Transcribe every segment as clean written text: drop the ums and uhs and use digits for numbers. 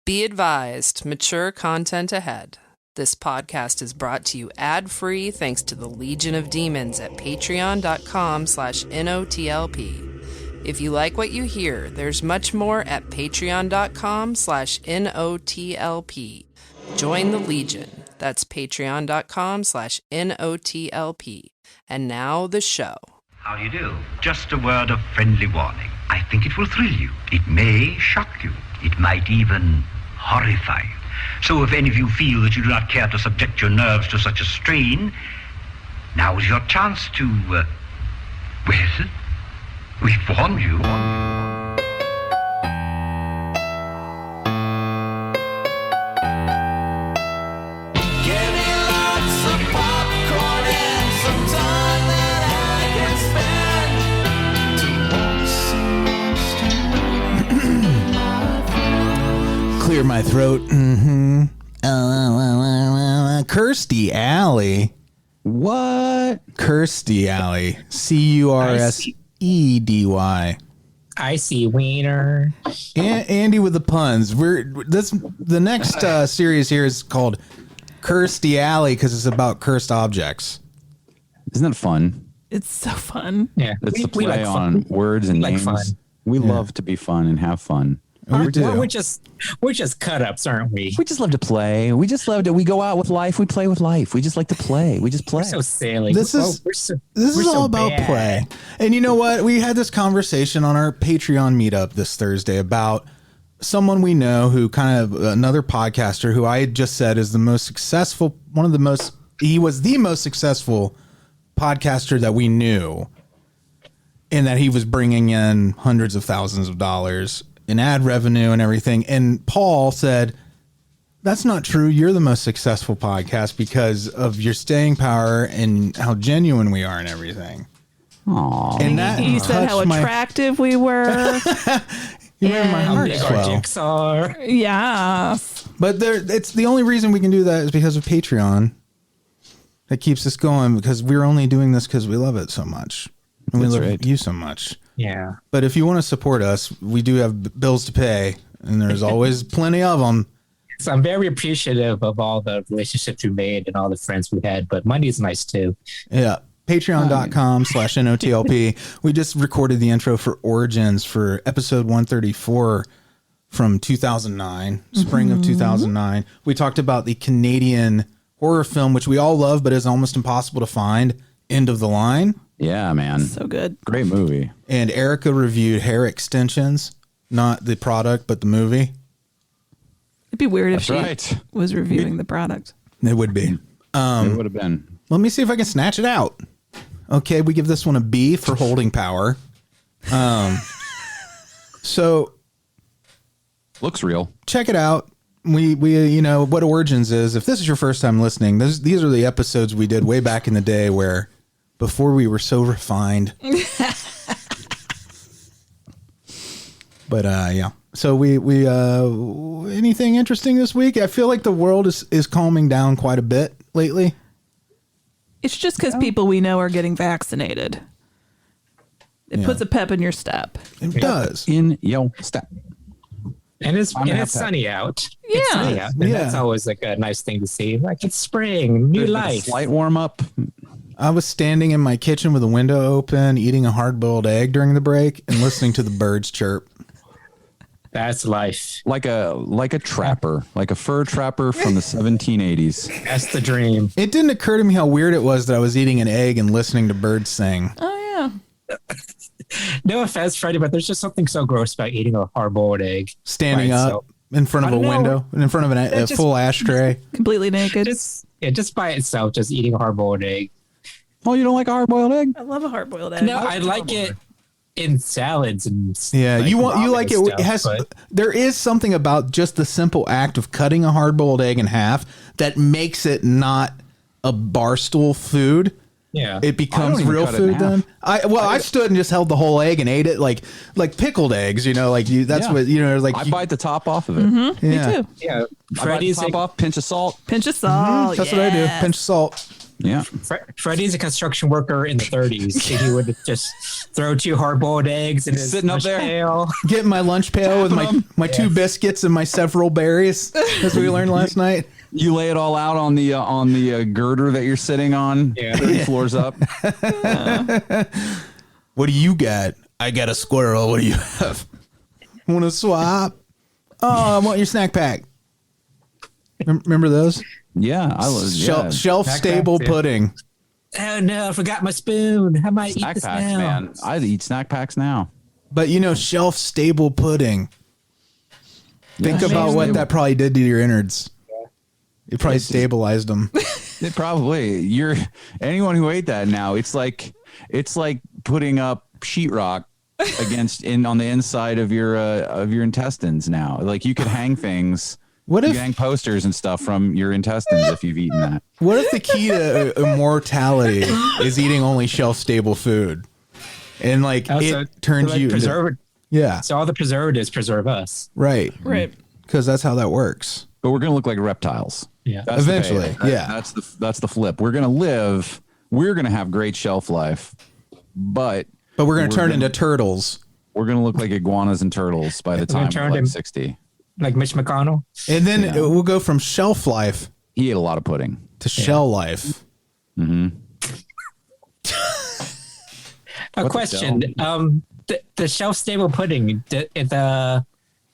Be advised, mature content ahead. This podcast is brought to you ad-free thanks to the Legion of Demons at patreon.com/NOTLP. If you like what you hear, there's much more at patreon.com/NOTLP. Join the Legion. That's patreon.com/NOTLP. And now the show. How do you do? Just a word of friendly warning. I think it will thrill you. It may shock you. It might even horrify you. So if any of you feel that you do not care to subject your nerves to such a strain, now is your chance to, well, we've warned you. Clear my throat. Kirstie Alley. What? Kirstie Alley. Curseddy. I see wiener. Andy with the puns. The next series here is called Kirstie Alley because it's about cursed objects. Isn't that fun? It's so fun. Yeah, it's a play like on words and names. Fun. We love to be fun and have fun. We're just cut ups, aren't we? We just love to play. We just love to. We go out with life. We play with life. We just like to play. We just play. We're so silly. This is all about play. And you know what? We had this conversation on our Patreon meetup this Thursday about someone we know who another podcaster who I had just said is the most successful, he was the most successful podcaster that we knew, and that he was bringing in hundreds of thousands of dollars in ad revenue and everything. And Paul said, that's not true. You're the most successful podcast because of your staying power and how genuine we are and everything. Aww. And that you said how attractive we were. You made my heart swell. Yes. But it's the only reason we can do that is because of Patreon. That keeps us going because we're only doing this because we love it so much. And we love you so much. Yeah. But if you want to support us, we do have bills to pay, and there's always plenty of them. So I'm very appreciative of all the relationships we made and all the friends we had, but money's nice too. Yeah. Patreon.com/NOTLP. We just recorded the intro for Origins for episode 134 from 2009, spring of 2009. We talked about the Canadian horror film, which we all love, but is almost impossible to find, End of the Line. Yeah, man. So good. Great movie. And Erica reviewed Hair Extensions, not the product, but the movie. It'd be weird if she was reviewing the product. It would be. It would have been. Let me see if I can snatch it out. Okay, we give this one a B for holding power. So looks real. Check it out. We what Origins is. If this is your first time listening, these are the episodes we did way back in the day where before we were so refined. But yeah. So we anything interesting this week? I feel like the world is calming down quite a bit lately. It's just because people we know are getting vaccinated. It puts a pep in your step. It does. In your step. And it's sunny out. Yeah. It's sunny out. And that's always like a nice thing to see. Like it's spring, new life. Slight warm up. I was standing in my kitchen with a window open, eating a hard-boiled egg during the break and listening to the birds chirp. That's life. Like a trapper, like a fur trapper from the 1780s. That's the dream. It didn't occur to me how weird it was that I was eating an egg and listening to birds sing. Oh, yeah. No offense, Freddy, but there's just something so gross about eating a hard-boiled egg. Standing up in front of a window, in front of a full ashtray. Completely naked. Just by itself, just eating a hard-boiled egg. Oh, you don't like a hard-boiled egg? I love a hard-boiled egg. No, I like it in salads and you like it. It has. There is something about just the simple act of cutting a hard-boiled egg in half that makes it not a barstool food. Yeah, it becomes real food then. I stood and just held the whole egg and ate it like pickled eggs. What I bite the top off of it. Mm-hmm. Yeah. Me too. Yeah, Freddy's top off, pinch of salt. Pinch of salt. That's what I do. Pinch of salt. Yeah. Freddy's a construction worker in the 30s. He would just throw 2 hard-boiled eggs in his sitting up lunch there. pail. Get in my lunch pail with my 2 biscuits and my several berries, as we learned last night. You lay it all out on the girder that you're sitting on. 30 floors up. What do you got? I got a squirrel. What do you have? Want to swap? Oh, I want your snack pack. Remember those? Yeah, I was shelf stable pudding. Oh no, I forgot my spoon. I might snack eat this packs, now. man. I'd eat snack packs now. But shelf stable pudding. Think about what that probably did to your innards. It probably stabilized them. It probably. Anyone who ate that now, it's like putting up sheetrock on the inside of your intestines now. Like you could hang things. You can hang posters and stuff from your intestines if you've eaten that. What if the key to immortality is eating only shelf stable food, and it turns you preserved? Yeah. So all the preservatives preserve us. Right. Because that's how that works. But we're gonna look like reptiles. Yeah. Eventually. That's the flip. We're gonna live. We're gonna have great shelf life, but we're gonna turn into turtles. We're gonna look like iguanas and turtles by the time we're 60. Like Mitch McConnell. And then we'll go from shelf life. He ate a lot of pudding. To shell life. Mm-hmm. A question. The shelf stable pudding, the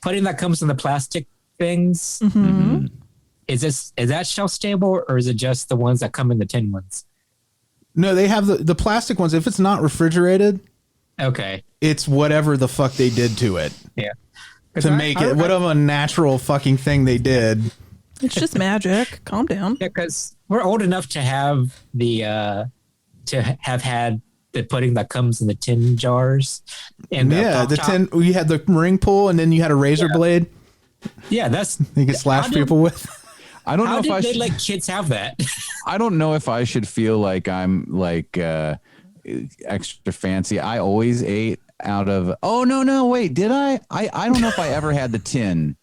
pudding that comes in the plastic things, is that shelf stable, or is it just the ones that come in the tin ones? No, they have the plastic ones. If it's not refrigerated, okay, it's whatever the fuck they did to it. Yeah. To make it whatever a natural fucking thing they did. It's just magic. Calm down. Yeah, because we're old enough to have had the pudding that comes in the tin jars. And the tin. You had the ring pull, and then you had a razor blade. Yeah, that's you could slash people with. I don't know if they let kids have that. I don't know if I should feel like I'm extra fancy. I always ate out of. Oh no! Wait, did I? I don't know if I ever had the tin.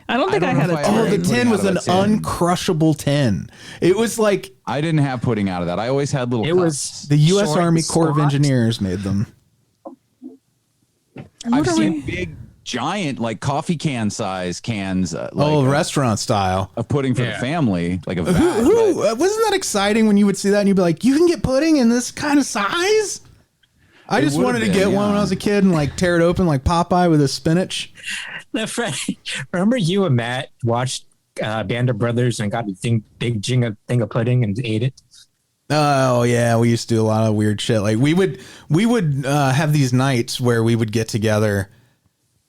I don't think I had a tin. Oh, the tin was an uncrushable tin. It was like I didn't have pudding out of that. I always had little. It was the U.S. Army Corps of Engineers made them. I've seen big, giant, like coffee can size cans. Restaurant style of pudding for the family, like a vat. Wasn't that exciting when you would see that and you'd be like, you can get pudding in this kind of size? I just wanted to get one when I was a kid and tear it open like Popeye with his spinach. Remember you and Matt watched Band of Brothers and got a thing of pudding and ate it? Oh yeah, we used to do a lot of weird shit. Like we would have these nights where we would get together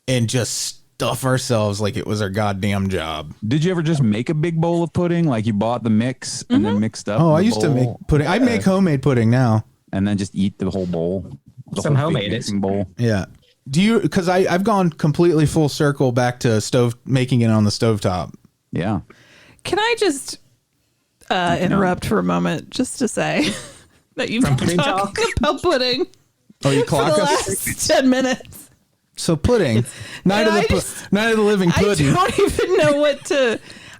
and just stuff ourselves like it was our goddamn job. Did you ever just make a big bowl of pudding? Like you bought the mix and then mixed up? Oh, I used to make pudding. I make homemade pudding now. And then just eat the whole bowl. Some homemade bowl. Yeah. Do you? Because I've gone completely full circle back to making it on the stovetop. Yeah. Can I just interrupt for a moment just to say that you've been talking about pudding? Oh, you clock for the us? last 10 minutes. So pudding, night of the living pudding. I don't even know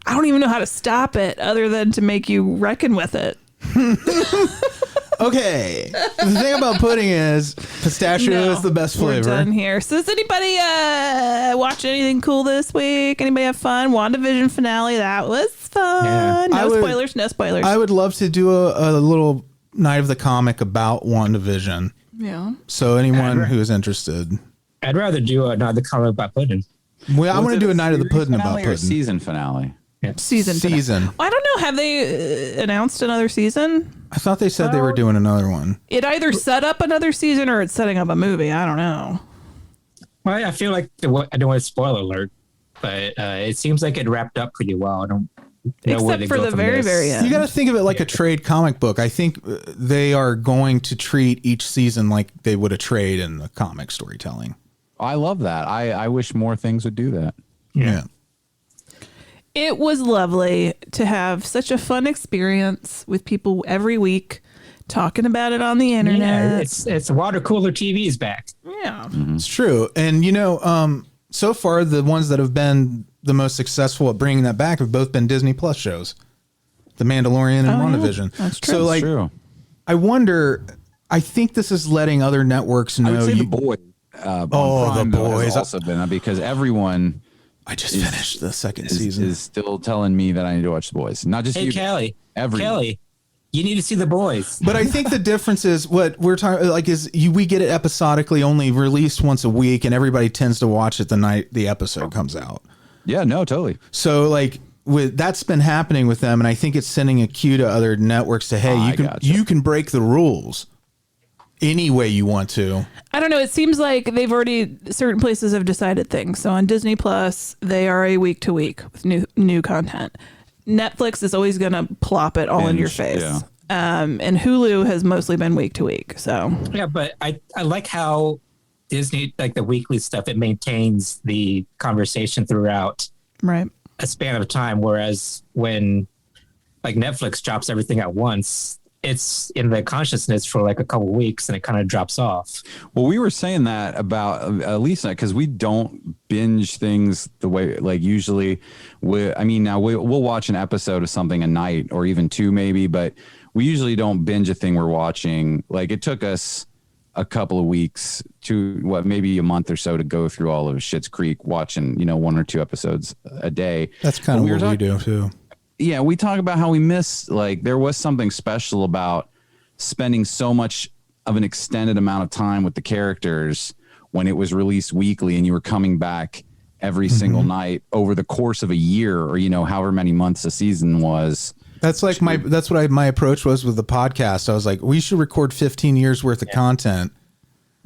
I don't even know how to stop it other than to make you reckon with it. Okay. The thing about pudding is pistachio is the best flavor. We're done here. So does anybody watch anything cool this week? Anybody have fun? WandaVision finale. That was fun. Yeah. No spoilers. I would love to do a little night of the comic about WandaVision. Yeah. So anyone who is interested. I'd rather do a night of the comic about pudding. Well, I want to do a night of the pudding about pudding. Season finale. Yeah. Season. I don't know. Have they announced another season? I thought they said they were doing another one. It either set up another season or it's setting up a movie. I don't know. Well, I feel like I don't want to spoil alert, but it seems like it wrapped up pretty well. I don't know where they go for the very end. You got to think of it like a trade comic book. I think they are going to treat each season like they would a trade in the comic storytelling. I love that. I wish more things would do that. Yeah. It was lovely to have such a fun experience with people every week talking about it on the internet. Yeah, it's water cooler TV's back. Yeah. Mm-hmm. It's true. And, so far, the ones that have been the most successful at bringing that back have both been Disney Plus shows. The Mandalorian and WandaVision. That's true. So, like, True. I wonder. I think this is letting other networks know. I would say The Boys. The Prime, though, Boys has also been because everyone. I just finished the second is, season. Is still telling me that I need to watch The Boys. Not just Hey, you. Kelley. Everyone. Kelley, you need to see The Boys. But I think the difference is what we're talking like is we get it episodically, only released once a week, and everybody tends to watch it the night the episode comes out. Yeah, no, totally. So like that's been happening with them, and I think it's sending a cue to other networks to hey, you can break the rules any way you want to. I don't know. It seems like they've already certain places have decided things. So on Disney Plus, they are a week to week with new content. Netflix is always going to plop it all in your face. Yeah. And Hulu has mostly been week to week. So Yeah, but I like how Disney, like the weekly stuff, it maintains the conversation throughout right. a span of time. Whereas when like Netflix drops everything at once, it's in the consciousness for like a couple of weeks and it kind of drops off. Well, we were saying that about Alise because we don't binge things the way like usually. Now we'll watch an episode of something a night or even two maybe, but we usually don't binge a thing we're watching. Like it took us a couple of weeks to maybe a month or so to go through all of Schitt's Creek, watching 1 or 2 episodes a day. That's kind of what we do too. Yeah, we talk about how we miss, like, there was something special about spending so much of an extended amount of time with the characters when it was released weekly and you were coming back every single night over the course of a year or, however many months a season was. That's like my approach was with the podcast. I was like, we should record 15 years worth of content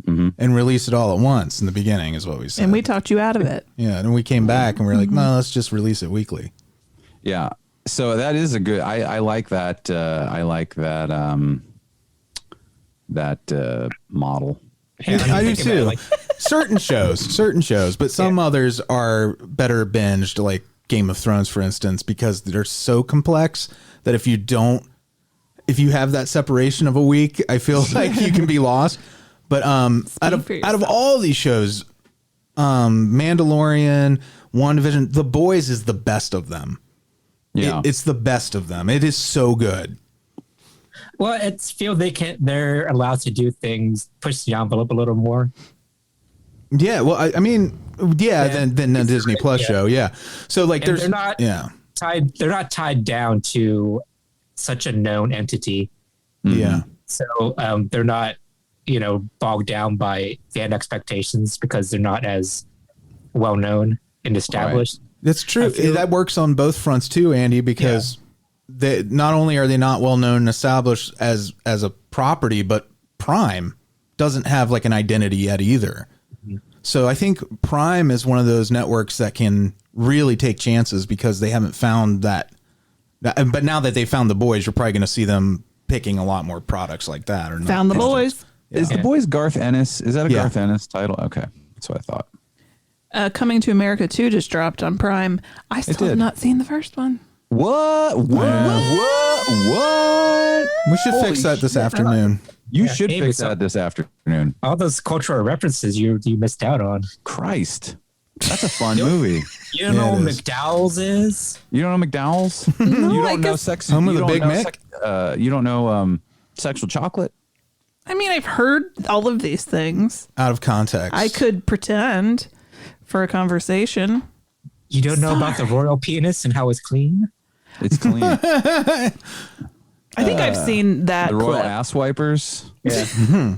and release it all at once in the beginning is what we said. And we talked you out of it. Yeah, and we came back and we were like, no, let's just release it weekly. Yeah. So that is a good. I like that. I like that. That model. Yeah, I do too. Certain shows, but some others are better binged, like Game of Thrones, for instance, because they're so complex that if you have that separation of a week, I feel like you can be lost. But out of all these shows, Mandalorian, WandaVision, The Boys is the best of them. Yeah, it's the best of them. It is so good. Well, it's feel they're allowed to do things, push the envelope a little more. Yeah, well, I mean, than the Disney Plus show, yeah. So like, they're not tied. They're not tied down to such a known entity. Yeah. So they're not, bogged down by fan expectations because they're not as well known and established. Right. That's true. That works on both fronts too, Andy, because they not only are they not well known and established as a property, but Prime doesn't have like an identity yet either. So I think Prime is one of those networks that can really take chances because they haven't found that. But now that they found The Boys, you're probably going to see them picking a lot more products like that. Or found The Boys. Yeah. Is The Boys Garth Ennis? Is that a Garth Ennis title? Okay, that's what I thought. Coming to America 2 just dropped on Prime. I still have not seen the first one. What? We should fix that this afternoon. You should fix that this afternoon. All those cultural references you missed out on. Christ. That's a fun movie. You don't know what McDowell's is? You don't know McDowell's? No, you don't know sex. Home of the Big Mick? You don't know sexual chocolate? I mean, I've heard all of these things. Out of context. I could pretend for a conversation. You don't know about the royal penis and how it's clean? It's clean. I think I've seen that The royal clip. ass wipers. Yeah.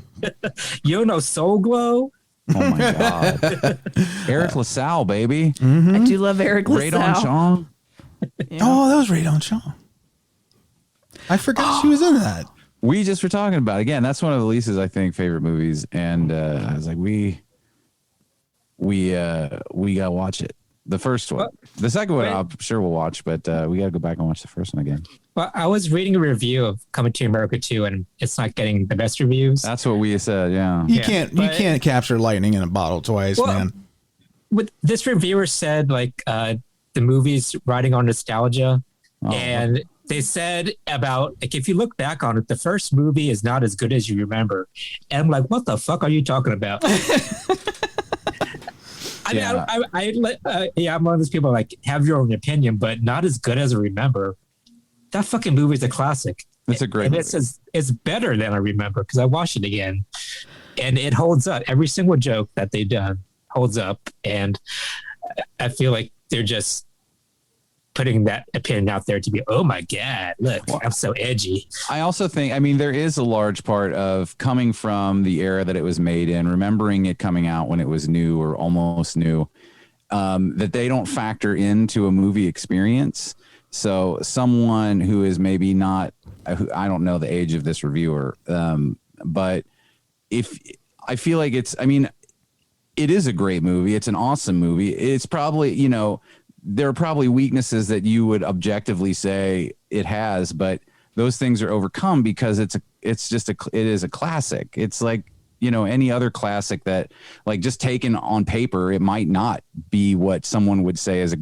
You don't know Soul Glow? Oh my God. Eric LaSalle, baby. I do love Eric LaSalle. Radon Chong. Yeah. Oh, that was Radon Shaw. I forgot she was in that. We just were talking about, again, that's one of Elise's, I think, favorite movies. And I was like, we got to watch it. The first one. The second one, I'm sure we'll watch, but we got to go back and watch the first one again. Well, I was reading a review of Coming to America 2, and it's not getting the best reviews. That's what we said, yeah. You can't capture lightning in a bottle twice, man. With this reviewer said, like, the movie's riding on nostalgia, and they said about, like, if you look back on it, the first movie is not as good as you remember. And I'm like, what the fuck are you talking about? I mean, I'm one of those people like have your own opinion, but not as good as I remember. that fucking movie is a classic. It's a great movie. It's better than I remember because I watched it again, and it holds up. Every single joke that they've done holds up, and I feel like they're just putting that opinion out there to be, oh my God, look, I'm so edgy. I also think, I mean, there is a large part of coming from the era that it was made in, remembering it coming out when it was new or almost new, that they don't factor into a movie experience. So someone who is maybe not, I don't know the age of this reviewer, but if I feel like it is a great movie. It's an awesome movie. It's probably, you know, there are probably weaknesses that you would objectively say it has, but those things are overcome because it is a classic. It's like, you know, any other classic that, like, just taken on paper, it might not be what someone would say is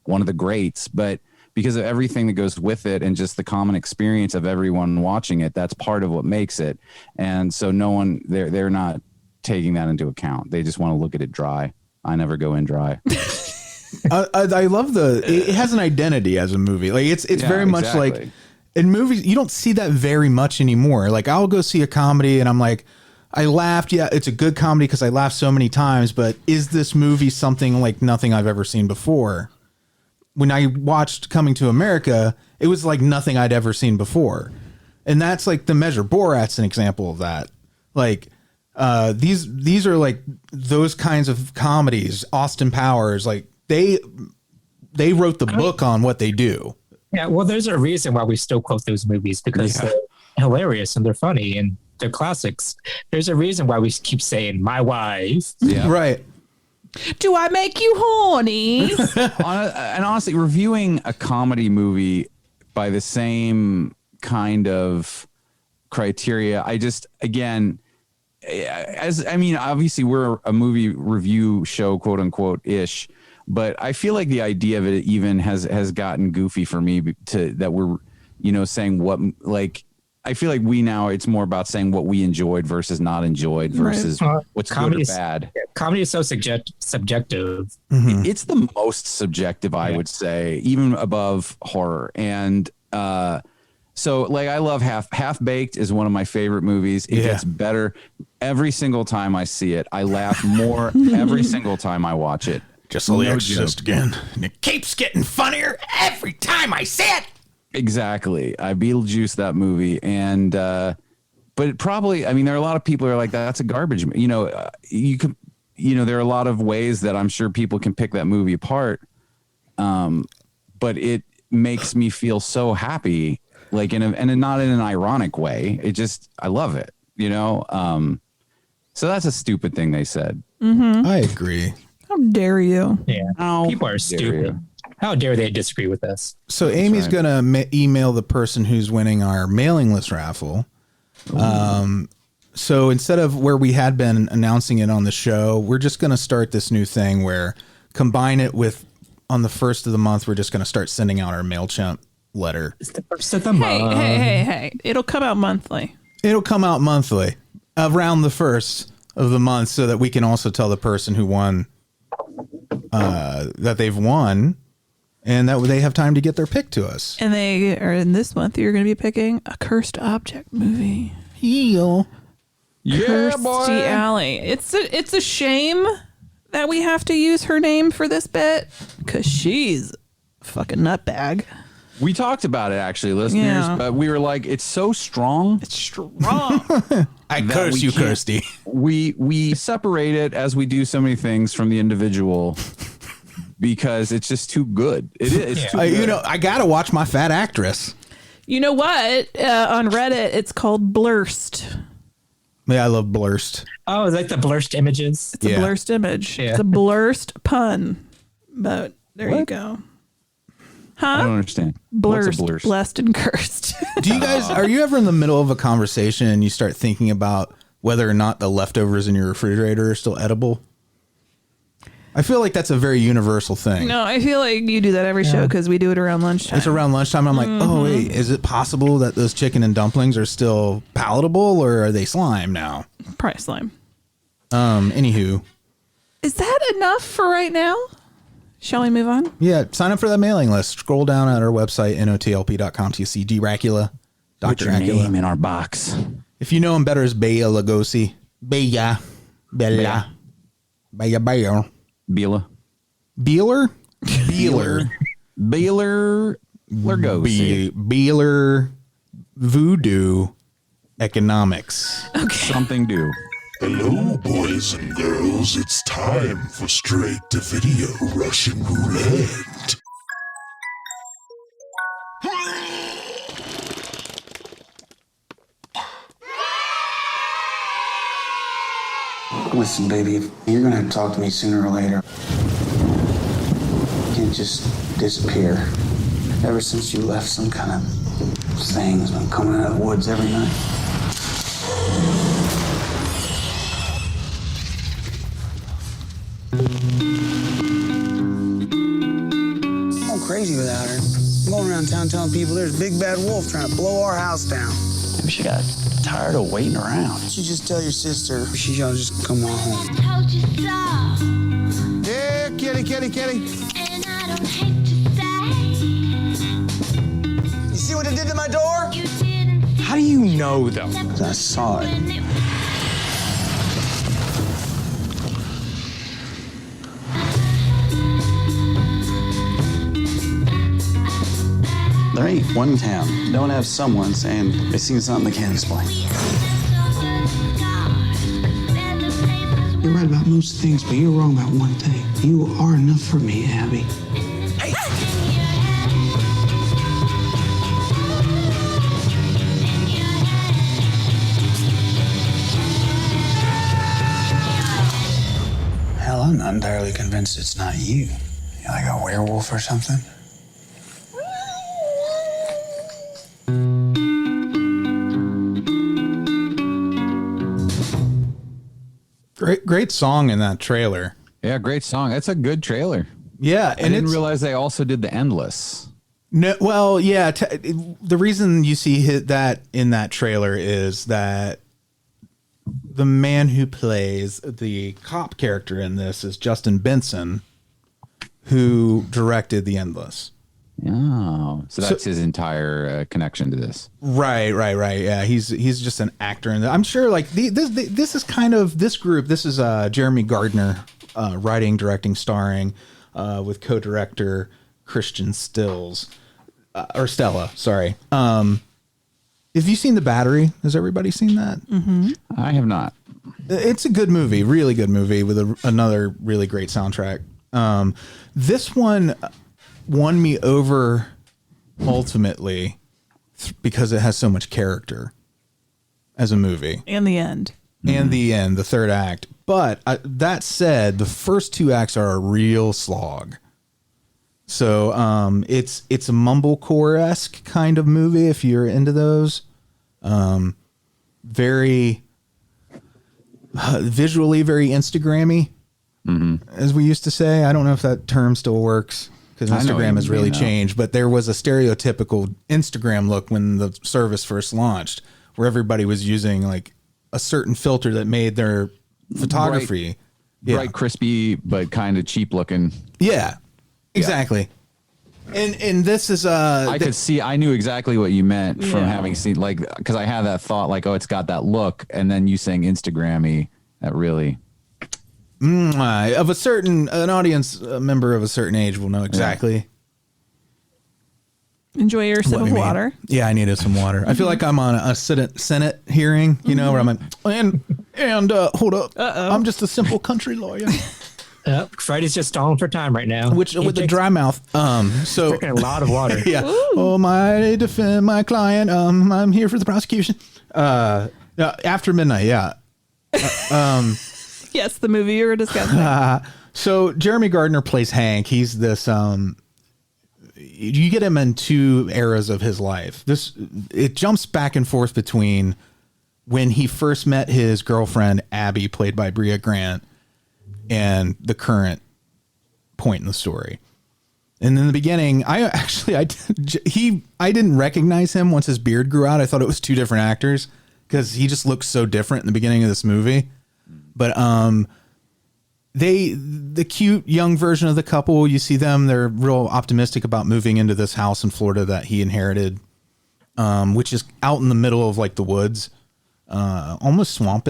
one of the greats, but because of everything that goes with it and just the common experience of everyone watching it, that's part of what makes it. And so they're not taking that into account. They just want to look at it dry. I never go in dry. I love it has an identity as a movie. Like it's very much like in movies, you don't see that very much anymore. Like I'll go see a comedy and I'm like, I laughed. Yeah, it's a good comedy because I laughed so many times, but is this movie something like nothing I've ever seen before? When I watched Coming to America, it was like nothing I'd ever seen before. And that's like the measure. Borat's an example of that. Like these are like those kinds of comedies. Austin Powers, like they wrote the book on what they do. Yeah, well, there's a reason why we still quote those movies because they're hilarious and they're funny and they're classics. There's a reason why we keep saying "my wife." Yeah, right. Do I make you horny? And honestly, reviewing a comedy movie by the same kind of criteria, obviously we're a movie review show, quote unquote ish, but I feel like the idea of it even has gotten goofy for me that we're, you know, saying what, like, I feel like it's more about saying what we enjoyed versus not enjoyed versus what's good or bad. Comedy is so subjective. Mm-hmm. It's the most subjective, I would say, even above horror. And so, like, I love Half Baked is one of my favorite movies. It gets better every single time I see it. I laugh more every single time I watch it. Just The Exorcist again. And it keeps getting funnier every time I see it. Exactly. I Beetlejuice that movie. And, but it probably, I mean, there are a lot of people who are like, that's a garbage. You know, there are a lot of ways that I'm sure people can pick that movie apart. But it makes me feel so happy, like and not in an ironic way. I love it, you know? So that's a stupid thing they said. Mm-hmm. I agree. How dare you? Yeah. People are stupid. How dare they disagree with us? So Amy's going to email the person who's winning our mailing list raffle. So instead of where we had been announcing it on the show, we're just going to start this new thing where combine it with on the first of the month, we're just going to start sending out our MailChimp letter. It's the first of the month. Hey. It'll come out monthly. Around the first of the month so that we can also tell the person who won that they've won. And that they have time to get their pick to us. And they are in this month. You're going to be picking a Cursed Object movie. Heel. Yeah, boy. Kirstie Alley. It's a shame that we have to use her name for this bit because she's a fucking nutbag. We talked about it actually, listeners, but we were like, it's so strong. It's strong. I curse you, Kirstie. We separate it as we do so many things from the individual. Because it's just too good. It is. Too good. You know, I gotta watch my fat actress. You know what? On Reddit, it's called Blurst. Yeah, I love Blurst. Oh, it's like the blurst images. It's a blurst image. Yeah. It's a blurst pun. But there you go. Huh? I don't understand. Blurst, blessed and cursed. Do you guys? Are you ever in the middle of a conversation and you start thinking about whether or not the leftovers in your refrigerator are still edible? I feel like that's a very universal thing. No, I feel like you do that every show because we do it around lunchtime. It's around lunchtime. I'm like, oh, wait, is it possible that those chicken and dumplings are still palatable or are they slime now? Probably slime. Anywho. Is that enough for right now? Shall we move on? Yeah, sign up for that mailing list. Scroll down at our website, notlp.com, till you see Dracula, Put Dr. your Dracula. name in our box. If you know him better as Bela Lugosi. Bela. Bela. Bela. Bela. Bela. Beeler? Beeler. Beeler Lugosi. Beeler Voodoo Economics. Something do. Hello, boys and girls. It's time for Straight-to-Video Russian Roulette. Listen, baby, you're gonna have to talk to me sooner or later. You can't just disappear. Ever since you left, some kind of thing's been coming out of the woods every night. I'm going crazy without her. I'm going around town telling people there's a big bad wolf trying to blow our house down. Maybe she got tired of waiting around. You should just tell your sister she ought to just come on home. Told you so. Yeah, kitty. And I don't hate to say You see what it did to my door? you didn't How do you know, though? 'Cause I saw it. when it There ain't one town don't have someone saying they seen something they can't explain. You're right about most things, but you're wrong about one thing. You are enough for me, Abby. Hell, I'm not entirely convinced it's not you. You're like a werewolf or something. Great song in that trailer. Yeah, great song. That's a good trailer. Yeah, And I didn't realize they also did the Endless. No, well, yeah. The reason you see that in that trailer is that the man who plays the cop character in this is Justin Benson, who directed The Endless. Oh, so that's his entire connection to this. Right. Yeah, he's just an actor, and I'm sure like this is kind of this group. This is Jeremy Gardner writing, directing, starring with co-director Christian Stills or Stella. Sorry. Have you seen The Battery? Has everybody seen that? Mm-hmm. I have not. It's a good movie, really good movie with another really great soundtrack. This one won me over ultimately because it has so much character as a movie. And the end. And the end, the third act. But that said, the first two acts are a real slog. So it's a mumblecore-esque kind of movie if you're into those. Very visually very Instagrammy, as we used to say. I don't know if that term still works because Instagram has really changed. But there was a stereotypical Instagram look when the service first launched, where everybody was using like a certain filter that made their photography bright, crispy, but kind of cheap looking. Yeah, exactly. And this is I knew exactly what you meant from having seen, like, because I had that thought like, oh, it's got that look, and then you saying Instagrammy, that really of a certain an audience member of a certain age will know exactly. Enjoy your sip of water. Yeah, I needed some water. I feel like I'm on a Senate hearing, you know, where I'm like, and hold up, I'm just a simple country lawyer. Freddy's just stalling for time right now. With a dry mouth. So a lot of water. Yeah. Oh, my defend my client. I'm here for the prosecution. After midnight. Yeah. Yes, the movie you were discussing. So Jeremy Gardner plays Hank. He's this. You get him in two eras of his life. It jumps back and forth between when he first met his girlfriend Abby, played by Brea Grant, and the current point in the story. And in the beginning, I didn't recognize him once his beard grew out. I thought it was two different actors because he just looked so different in the beginning of this movie. But the cute young version of the couple, you see them, they're real optimistic about moving into this house in Florida that he inherited, which is out in the middle of like the woods, almost swamp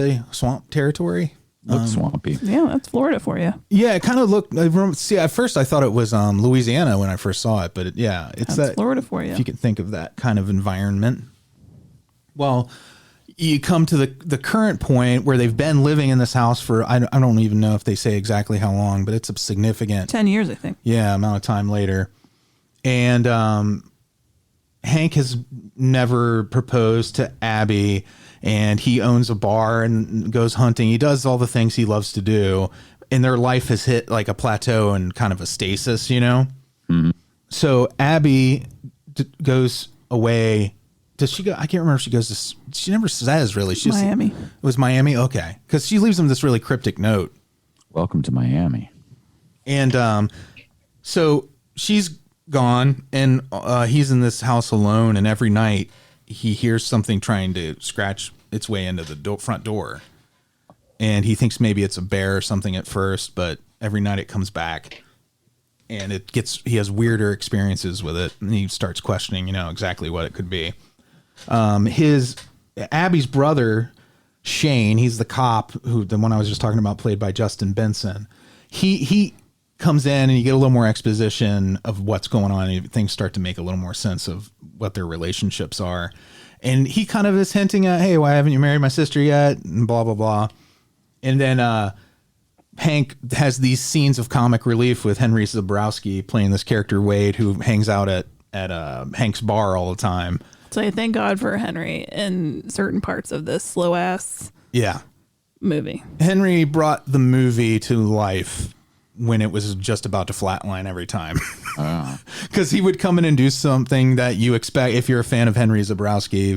territory. Looks swampy. Yeah, that's Florida for you. Yeah, it kind of looked. See, at first I thought it was Louisiana when I first saw it, but it's that Florida for you. If you can think of that kind of environment. Well, you come to the current point where they've been living in this house for I don't even know if they say exactly how long, but it's a significant 10 years, I think. Yeah, amount of time later, and Hank has never proposed to Abby. And he owns a bar and goes hunting. He does all the things he loves to do. And their life has hit like a plateau and kind of a stasis, you know? Mm-hmm. So Abby goes away. Does she go? I can't remember if she goes to, she never says really. She's Miami. It was Miami? Okay. Because she leaves him this really cryptic note. Welcome to Miami. And so she's gone and he's in this house alone. And every night, he hears something trying to scratch its way into the front door. And he thinks maybe it's a bear or something at first, but every night it comes back and he has weirder experiences with it. And he starts questioning, exactly what it could be. Abby's brother, Shane, he's the cop the one I was just talking about, played by Justin Benson. He comes in and you get a little more exposition of what's going on and things start to make a little more sense of what their relationships are. And he kind of is hinting at, hey, why haven't you married my sister yet? And blah, blah, blah. And then Hank has these scenes of comic relief with Henry Zabrowski playing this character, Wade, who hangs out at Hank's bar all the time. So I thank God for Henry in certain parts of this slow ass movie. Henry brought the movie to life when it was just about to flatline every time. Because he would come in and do something that you expect if you're a fan of Henry Zabrowski.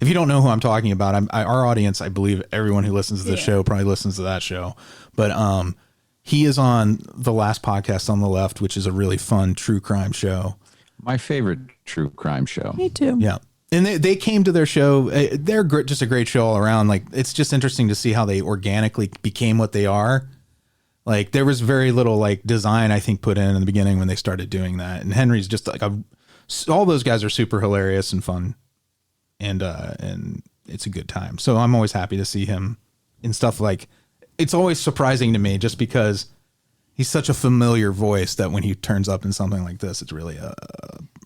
If you don't know who I'm talking about, our audience, I believe everyone who listens to this show probably listens to that show. But he is on the Last Podcast on the Left, which is a really fun true crime show. My favorite true crime show. Me too. Yeah. And they came to their show. They're just a great show all around. Like, it's just interesting to see how they organically became what they are. Like, there was very little like design, I think, put in the beginning when they started doing that. And Henry's just like all those guys are super hilarious and fun, and it's a good time. So I'm always happy to see him in stuff like. It's always surprising to me just because he's such a familiar voice that when he turns up in something like this, it's really a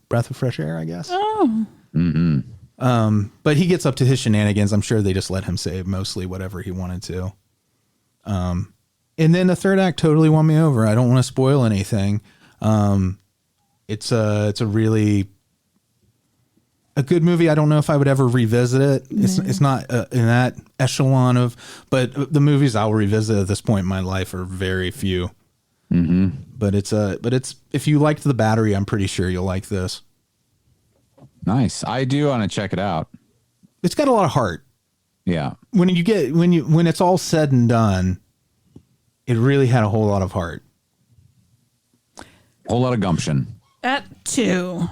breath of fresh air, I guess. Oh. Mm-hmm. But he gets up to his shenanigans. I'm sure they just let him say mostly whatever he wanted to. And then the third act totally won me over. I don't want to spoil anything. It's a really a good movie. I don't know if I would ever revisit it. It's not in that echelon of, but the movies I'll revisit at this point in my life are very few. Mm-hmm. But it's if you liked The Battery, I'm pretty sure you'll like this. Nice. I do want to check it out. It's got a lot of heart. Yeah. When it's all said and done, it really had a whole lot of heart. Whole lot of gumption. At 2.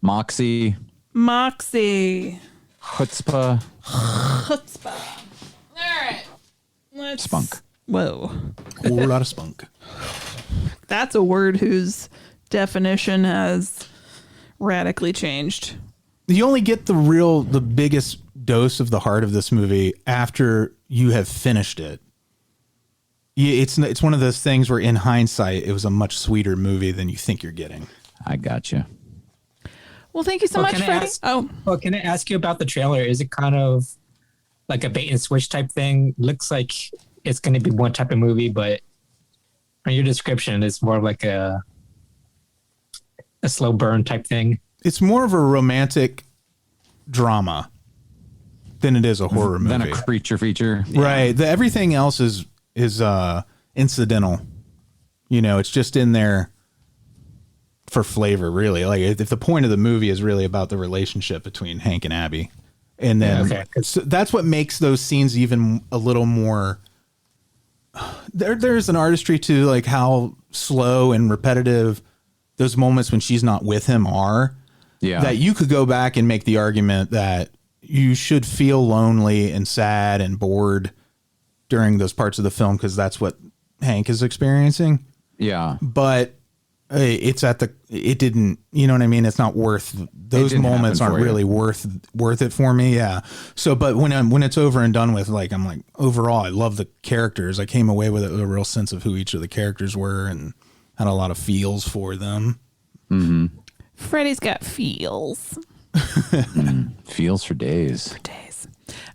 Moxie. Chutzpah. Chutzpah. All right. Spunk. Whoa. A whole lot of spunk. That's a word whose definition has radically changed. You only get the biggest dose of the heart of this movie after you have finished it. It's one of those things where in hindsight, it was a much sweeter movie than you think you're getting. I gotcha. Well, thank you so much, Freddy. Can I ask you about the trailer? Is it kind of like a bait and switch type thing? Looks like it's going to be one type of movie, but on your description, it's more of like a slow burn type thing. It's more of a romantic drama than it is a horror movie. Than a creature feature. Right. Everything else is incidental. It's just in there for flavor, really. Like, if the point of the movie is really about the relationship between Hank and Abby, and then so that's what makes those scenes even a little more. There's an artistry to like how slow and repetitive those moments when she's not with him are. Yeah, that you could go back and make the argument that you should feel lonely and sad and bored during those parts of the film, because that's what Hank is experiencing. Yeah. But it didn't, you know what I mean? It's not worth, those moments aren't really worth it for me. Yeah. So, but when it's over and done with, like, I'm like, overall, I love the characters. I came away with a real sense of who each of the characters were and had a lot of feels for them. Mm-hmm. Freddy's got feels. Feels for days.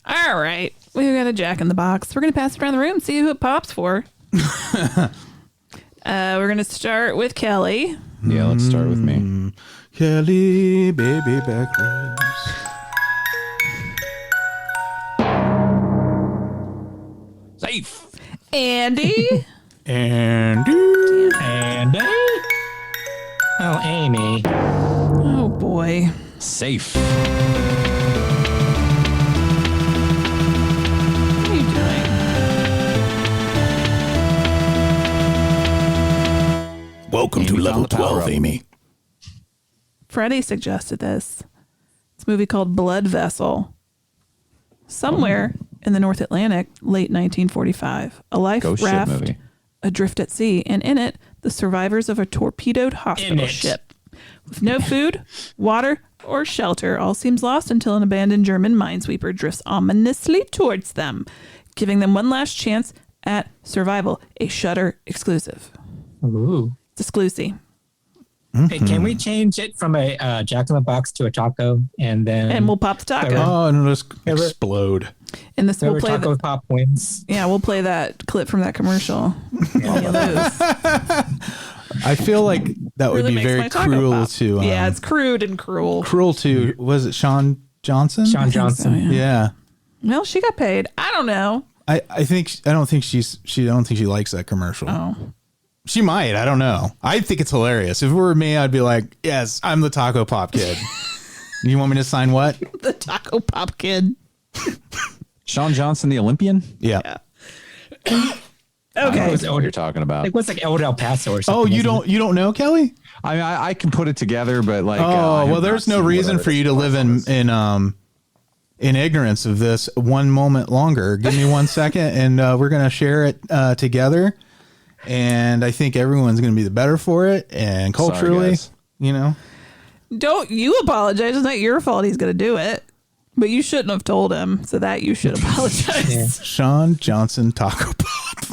All right. We've got a Jack in the Box. We're going to pass it around the room, see who it pops for. We're going to start with Kelley. Yeah, let's start with me. Kelley, baby back ribs. Safe. Andy. Andy. Oh, Amy. Oh, boy. Safe. What are you doing? Welcome to level 12, Amy. Freddy suggested this. It's a movie called Blood Vessel. Somewhere in the North Atlantic, late 1945, a life Ghost ship raft movie. adrift at sea, and in it, the survivors of a torpedoed hospital ship. With no food, water, or shelter, all seems lost until an abandoned German minesweeper drifts ominously towards them, giving them one last chance at survival, a Shudder exclusive. Ooh. It's exclusive. Hey, can we change it from a Jack in the Box to a taco, and we'll pop the taco? Oh, and it'll just explode. And this will play taco pop wins. Yeah, we'll play that clip from that commercial. While you lose. I feel like that would Really be makes very my taco cruel pop. to. Yeah, it's crude and cruel. Cruel to. Was it Sean Johnson? Sean Johnson. So, Yeah. Well, she got paid. I don't know. I don't think she likes that commercial. Oh. She might. I don't know. I think it's hilarious. If it were me, I'd be like, yes, I'm the Taco Pop kid. You want me to sign what? The Taco Pop kid. Sean Johnson, the Olympian? Yeah. Okay. What you're talking about. It was like El Paso or something. Oh, you don't know, Kelley? I mean, I can put it together, but like, well, there's no reason for you to live in ignorance of this one moment longer. Give me 1 second, and we're gonna share it together. And I think everyone's gonna be the better for it. And culturally, Sorry, Don't you apologize. It's not your fault he's going to do it. But you shouldn't have told him. So that you should apologize. Yeah. Sean Johnson Taco Pop.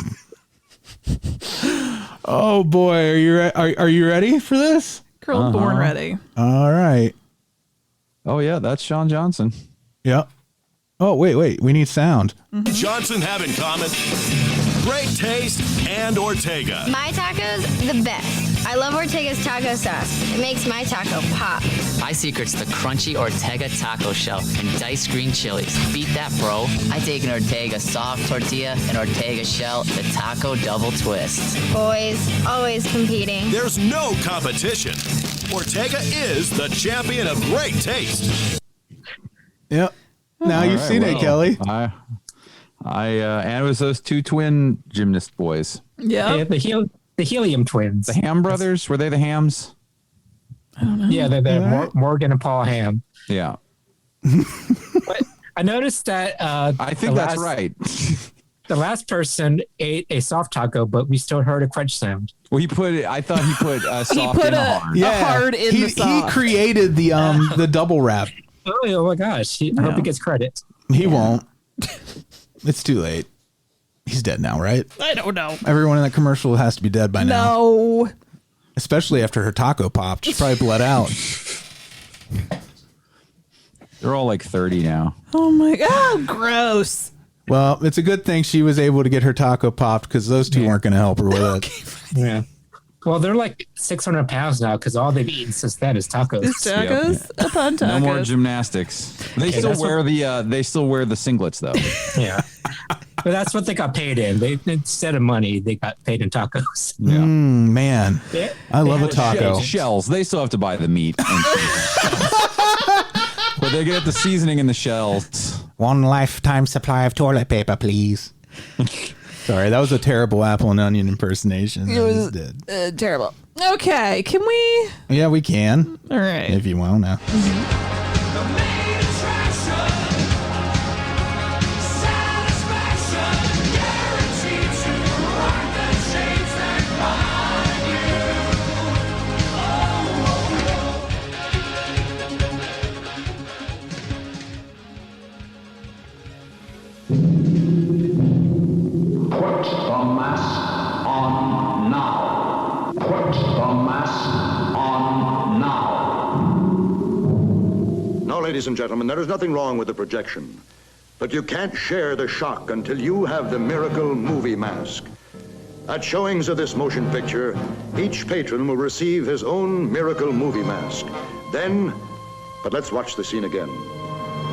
Oh boy, are you ready for this? Girl born ready. All right. Oh yeah, that's Sean Johnson. Yep. Oh wait, we need sound. Johnson have in common great taste and Ortega. My tacos, the best. I love Ortega's taco sauce. It makes my taco pop. My secret's the crunchy Ortega taco shell and diced green chilies. Beat that, bro. I take an Ortega soft tortilla and Ortega shell, the taco double twist. Boys, always competing. There's no competition. Ortega is the champion of great taste. Yep. Now you've seen it, Kelley. And it was those two twin gymnast boys. Yeah. The Helium twins. The Ham brothers. Were they the Hams? I don't know. Yeah, they're Morgan and Paul Ham. Yeah. But I noticed that I think that's right. The last person ate a soft taco, but we still heard a crunch sound. Well, I thought he put a soft in a hard. A hard in the soft. He created the double wrap. Oh my gosh. I hope he gets credit. He won't. It's too late. He's dead now, right? I don't know. Everyone in that commercial has to be dead by now. No. Especially after her taco popped. She probably bled out. They're all like 30 now. Oh my God. Gross. Well, it's a good thing she was able to get her taco popped because those two weren't going to help her with it. Yeah. Well, they're like 600 pounds now because all they've eaten since then is tacos. It's tacos upon tacos. No more gymnastics. They still wear the singlets though. Yeah. But that's what they got paid in. They instead of money, they got paid in tacos. Yeah. Man, I love a taco. Shells. They still have to buy the meat. But they get the seasoning in the shells. One lifetime supply of toilet paper, please. Sorry, that was a terrible apple and onion impersonation. It was terrible. Okay, can we? Yeah, we can. All right. If you want to. ladies and gentlemen, there is nothing wrong with the projection. But you can't share the shock until you have the miracle movie mask. At showings of this motion picture, each patron will receive his own miracle movie mask. But let's watch the scene again.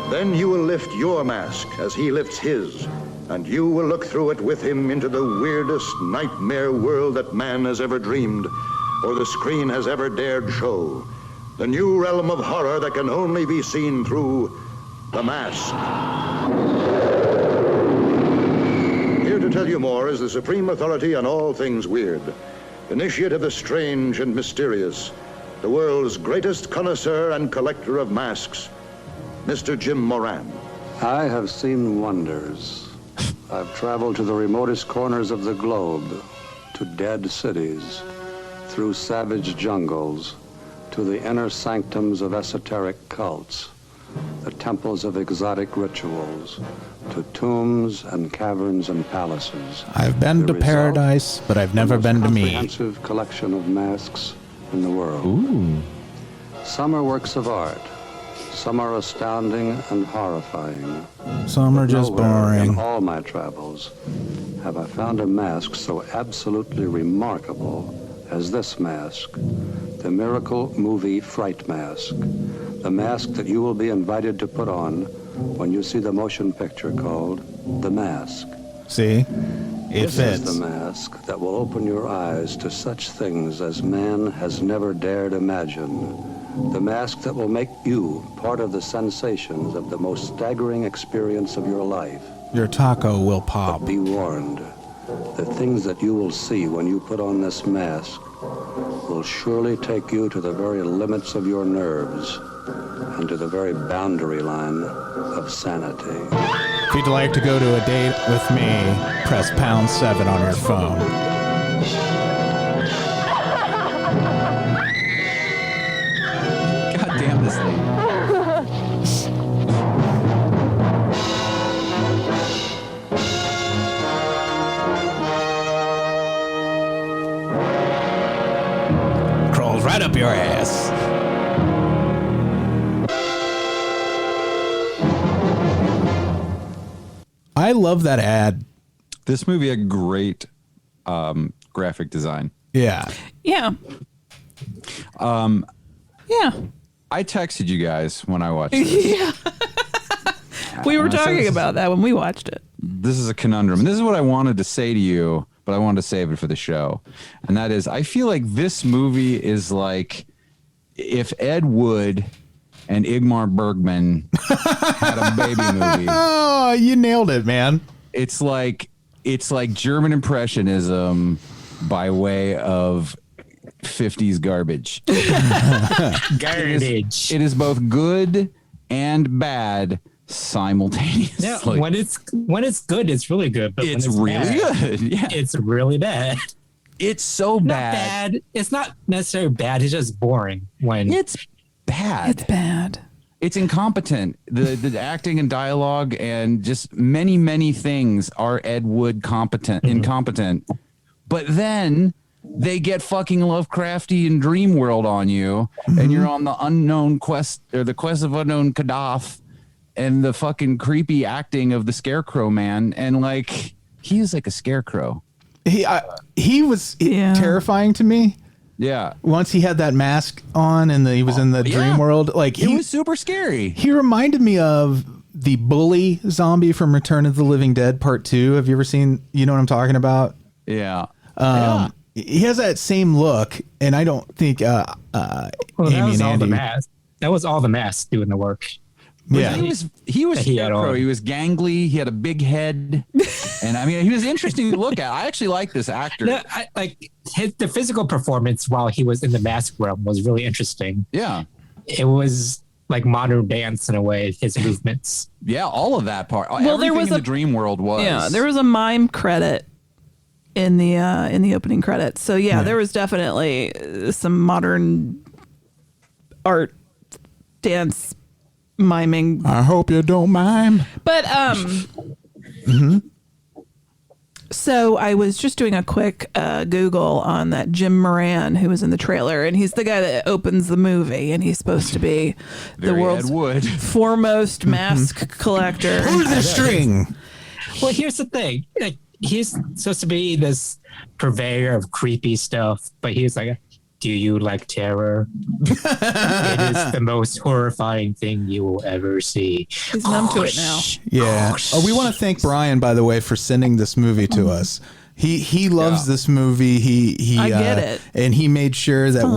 Then you will lift your mask as he lifts his, and you will look through it with him into the weirdest nightmare world that man has ever dreamed, or the screen has ever dared show. The new realm of horror that can only be seen through The Mask. Here to tell you more is the supreme authority on all things weird, initiate of the strange and mysterious, the world's greatest connoisseur and collector of masks, Mr. Jim Moran. I have seen wonders. I've traveled to the remotest corners of the globe, to dead cities, through savage jungles, to the inner sanctums of esoteric cults, the temples of exotic rituals, to tombs and caverns and palaces. I've been to paradise, but I've never been to me. Comprehensive collection of masks in the world. Ooh. Some are works of art. Some are astounding and horrifying. Some are just boring. In all my travels, have I found a mask so absolutely remarkable as this mask, the Miracle Movie Fright Mask. The mask that you will be invited to put on when you see the motion picture called The Mask. See? It This fits. is the mask that will open your eyes to such things as man has never dared imagine. The mask that will make you part of the sensations of the most staggering experience of your life. Your taco will pop. But be warned, the things that you will see when you put on this mask will surely take you to the very limits of your nerves and to the very boundary line of sanity. If you'd like to go to a date with me, press #7 on your phone. God damn this thing. Crawls right up your ass. I love that ad. This movie had great graphic design. Yeah. Yeah. Yeah. I texted you guys when I watched this. Yeah. We were talking about that when we watched it. This is a conundrum. This is what I wanted to say to you, but I wanted to save it for the show. And that is, I feel like this movie is like if Ed Wood and Ingmar Bergman had a baby movie. Oh, you nailed it, man. It's like German Impressionism by way of 50s garbage. Garbage. It is both good and bad simultaneously. Yeah, when it's good, it's really good. But It's when it's really bad, good. Yeah. It's really bad. It's so Not bad. bad. It's not necessarily bad. It's just boring. When It's bad. It's bad. It's incompetent. The acting and dialogue and just many things are Ed Wood incompetent. But then they get fucking Lovecrafty and Dream World on you, and you're on the unknown quest, or the quest of unknown Kadath, and the fucking creepy acting of the Scarecrow man, and like he is like a scarecrow. He was terrifying to me. Yeah. Once he had that mask on and he was in the dream world, like it was super scary. He reminded me of the bully zombie from Return of the Living Dead Part 2. Have you ever seen? You know what I'm talking about? Yeah. He has that same look, and I don't think Amy and Andy. That was all the mask doing the work. Yeah, he was Scarecrow. He was gangly. He had a big head, and I mean, he was interesting to look at. I actually like this actor. No, the physical performance while he was in the mask realm was really interesting. Yeah, it was like modern dance in a way. His movements. Yeah, all of that part. Well, there was in the dream world was. Yeah, there was a mime credit in the opening credits. So yeah, there was definitely some modern art dance miming. I hope you don't mime. But So I was just doing a quick Google on that Jim Moran who was in the trailer, and he's the guy that opens the movie, and he's supposed to be the world's foremost mask collector. Pull the string. Well, here's the thing. Like, he's supposed to be this purveyor of creepy stuff, but he's like, do you like terror? It is the most horrifying thing you will ever see. He's numb to it now. Yeah. We want to thank Brian, by the way, for sending this movie to us. He loves this movie. I get it. And he made sure that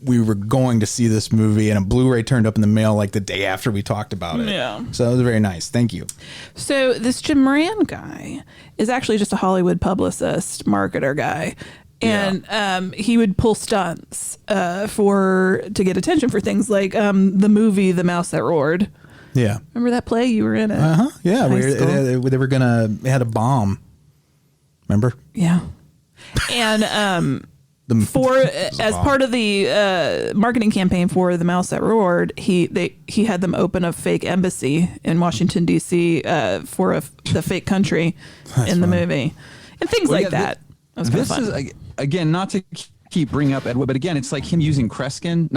we were going to see this movie, and a Blu-ray turned up in the mail like the day after we talked about it. Yeah. So it was very nice. Thank you. So this Jim Moran guy is actually just a Hollywood publicist, marketer guy. And he would pull stunts to get attention for things like the movie The Mouse That Roared. Yeah. Remember that play? You were in it. Yeah. They had a bomb. Remember? Yeah. And as part of the marketing campaign for The Mouse That Roared, he had them open a fake embassy in Washington, D.C. For the fake country in the movie. And things like that. This is, again, not to keep bringing up Edward, but again, it's like him using Criswell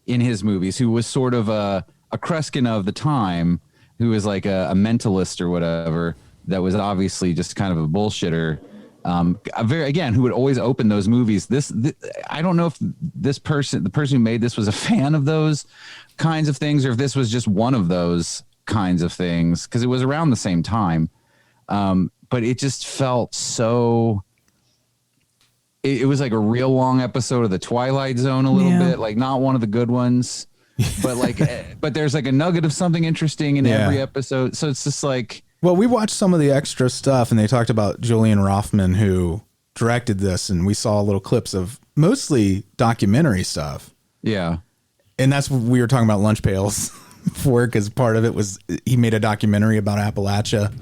in his movies, who was sort of a Kreskin of the time, who was like a mentalist or whatever, that was obviously just kind of a bullshitter. Who would always open those movies. I don't know if the person who made this was a fan of those kinds of things, or if this was just one of those kinds of things, because it was around the same time. But it just felt so. It was like a real long episode of The Twilight Zone, a little bit, like not one of the good ones, but like, but there's like a nugget of something interesting in every episode. So it's just like. Well, we watched some of the extra stuff, and they talked about Julian Rothman, who directed this, and we saw little clips of mostly documentary stuff. Yeah. And that's what we were talking about lunch pails for, because part of it was he made a documentary about Appalachia.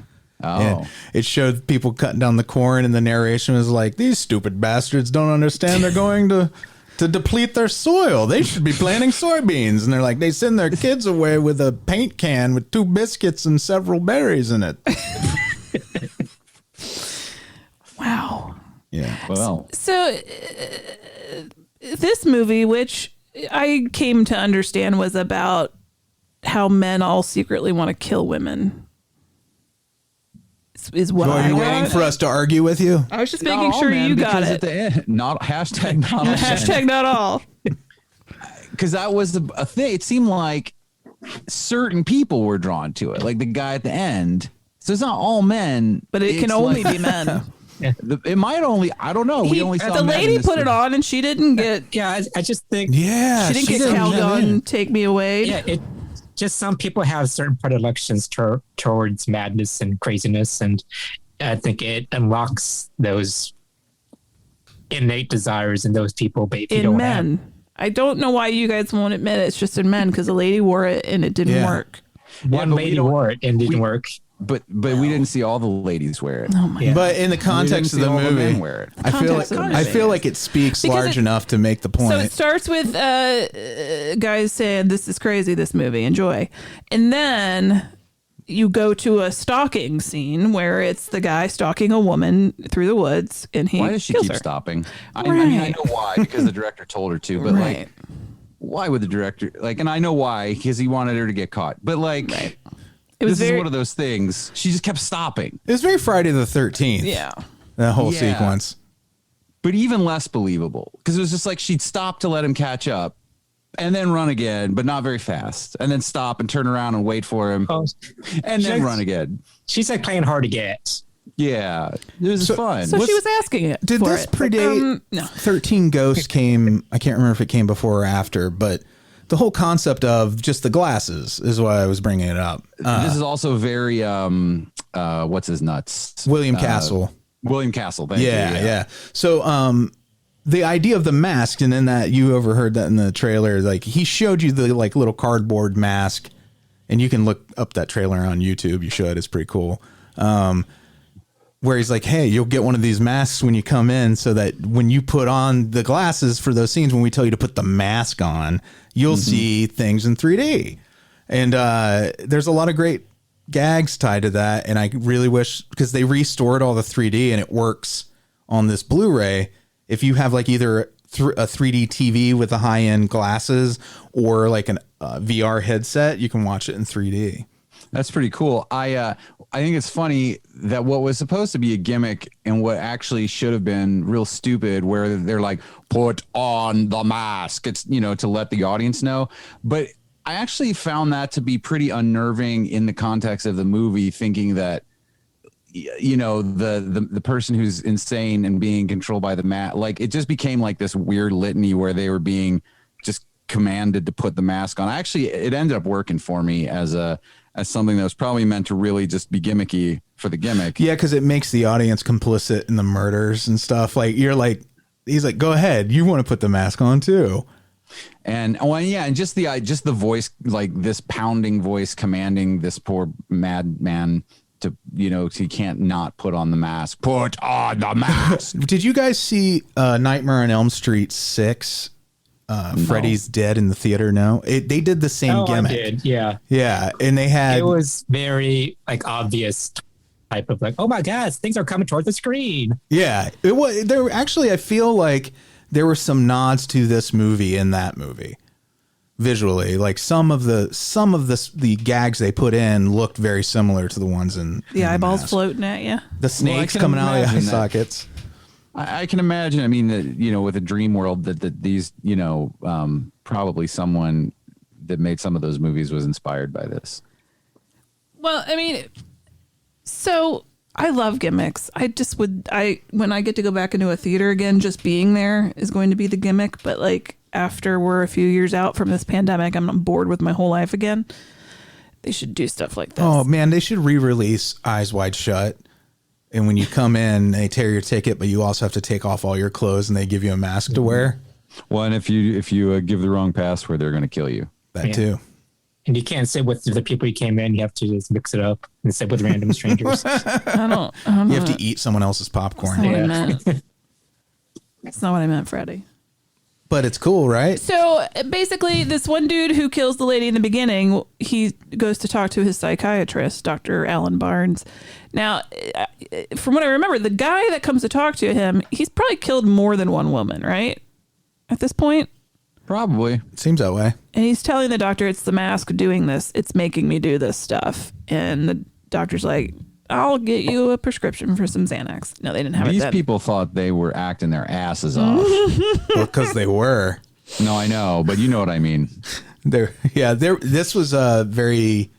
Oh. And it showed people cutting down the corn, and the narration was like, these stupid bastards don't understand they're going to deplete their soil. They should be planting soybeans. And they're like, they send their kids away with a paint can with 2 biscuits and several berries in it. Wow. Yeah. Well. So this movie, which I came to understand was about how men all secretly want to kill women. Is what Are you waiting for us to argue with you? I was just making sure you got it. At the end, hashtag not all. Hashtag not all. Because that was a thing. It seemed like certain people were drawn to it, like the guy at the end. So it's not all men, but it can only be men. It might only. I don't know. We only saw the lady put it on, and she didn't get. Yeah, I just think. Yeah, she didn't get Calgon. Take me away. Yeah, just some people have certain predilections towards madness and craziness, and I think it unlocks those innate desires in those people. But if you don't men, I don't know why you guys won't admit it. It's just in men, because a lady wore it and it didn't work. One lady wore it and didn't work. But we didn't see all the ladies wear it. Oh my God. But in the context of the movie, wear it. I feel like it speaks large enough to make the point. So it starts with guys saying, "This is crazy. This movie, enjoy," and then you go to a stalking scene where it's the guy stalking a woman through the woods, and he. Why does she kills keep her. stopping? I mean, I know why, because the director told her to, but like, why would the director like? And I know why, because he wanted her to get caught, but like. It was this is one of those things. She just kept stopping. It was very Friday the 13th. Yeah. That whole sequence. But even less believable, because it was just like she'd stop to let him catch up and then run again, but not very fast. And then stop and turn around and wait for him and then run again. She's like playing hard to get. Yeah. It was fun. So she was asking it. Did this predate? No. 13 Ghosts came, I can't remember if it came before or after, but the whole concept of just the glasses is why I was bringing it up. This is also very, what's his nuts? William Castle. William Castle. Thank you. Yeah. So the idea of the mask, and then that you overheard that in the trailer, like he showed you the like little cardboard mask, and you can look up that trailer on YouTube. You should. It's pretty cool. Where he's like, hey, you'll get one of these masks when you come in, so that when you put on the glasses for those scenes, when we tell you to put the mask on, you'll see things in 3D. And there's a lot of great gags tied to that, and I really wish, because they restored all the 3D and it works on this Blu-ray. If you have like either a 3D TV with the high-end glasses or like an VR headset, you can watch it in 3D. That's pretty cool. I think it's funny that what was supposed to be a gimmick and what actually should have been real stupid, where they're like, put on the mask. It's, to let the audience know. But I actually found that to be pretty unnerving in the context of the movie, thinking that, the person who's insane and being controlled by the mask, like it just became like this weird litany where they were being just commanded to put the mask on. Actually, it ended up working for me as something that was probably meant to really just be gimmicky for the gimmick. Yeah, because it makes the audience complicit in the murders and stuff. Like he's like, go ahead, you want to put the mask on too. And and just the voice, like this pounding voice commanding this poor madman to, he can't not put on the mask. Put on the mask. Did you guys see Nightmare on Elm Street 6? Freddy's Dead in the theater? No, they did the same gimmick. I did, yeah. Yeah, and it was very like obvious type of like, oh my God, things are coming toward the screen. Yeah, it was. There actually, I feel like there were some nods to this movie in that movie. Visually, like some of the gags they put in looked very similar to the ones in the eyeballs floating at you, the snakes coming out of the eye sockets. I can imagine. I mean, that with a dream world that these, probably someone that made some of those movies was inspired by this. Well, I mean, so I love gimmicks. When I get to go back into a theater again, just being there is going to be the gimmick. But like after we're a few years out from this pandemic, I'm bored with my whole life again. They should do stuff like this. Oh man, they should re-release Eyes Wide Shut. And when you come in, they tear your ticket, but you also have to take off all your clothes and they give you a mask to wear. Well, and if you give the wrong password, they're going to kill you. That too. And you can't sit with the people you came in. You have to just mix it up and sit with random strangers. I don't you have to eat someone else's popcorn. That's not what I meant, Freddy. But it's cool, right? So basically, this one dude who kills the lady in the beginning, he goes to talk to his psychiatrist, Dr. Alan Barnes. Now, from what I remember, the guy that comes to talk to him, he's probably killed more than one woman, right? At this point? Probably. It seems that way. And he's telling the doctor, it's the mask doing this. It's making me do this stuff. And the doctor's like, I'll get you a prescription for some Xanax. No, they didn't have it then. These people thought they were acting their asses off. Well, because they were. No, I know, but you know what I mean. This was a very...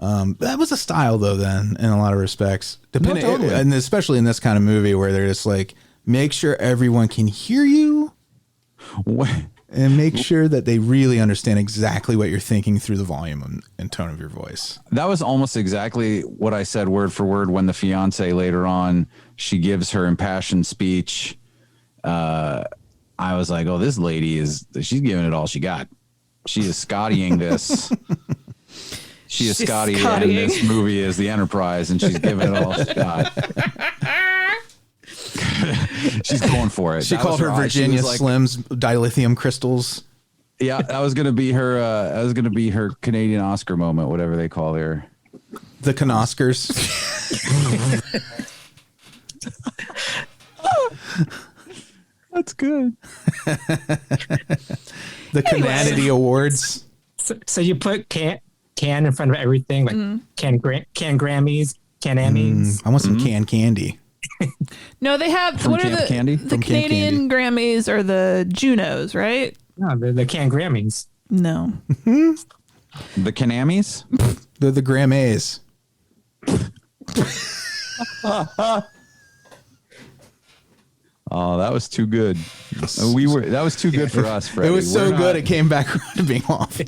that was a style, though, then, in a lot of respects. Totally. And especially in this kind of movie where they're just like, make sure everyone can hear you. What? And make sure that they really understand exactly what you're thinking through the volume and tone of your voice. That was almost exactly what I said word for word when the fiance later on, she gives her impassioned speech. I was like, oh, this lady she's giving it all she got. She is Scottying this. She's Scotty in this movie as the Enterprise, and she's giving it all she got. She's going for it. She called her Virginia Slims dilithium crystals. Yeah, that was gonna be her. That was gonna be her Canadian Oscar moment, whatever they call her. The Canoskers. That's good. The Cannaday Awards. So you put can in front of everything, like can Grammys, can Emmys. I want some canned candy. No, they have From what Camp are the Candy? the From Camp Canadian Grammys or the Junos, right? No, the can Grammys. No. The Canamis? They're the Grammys. Oh, that was too good. That was too good for us, Freddy. It was so good it came back around to being awful.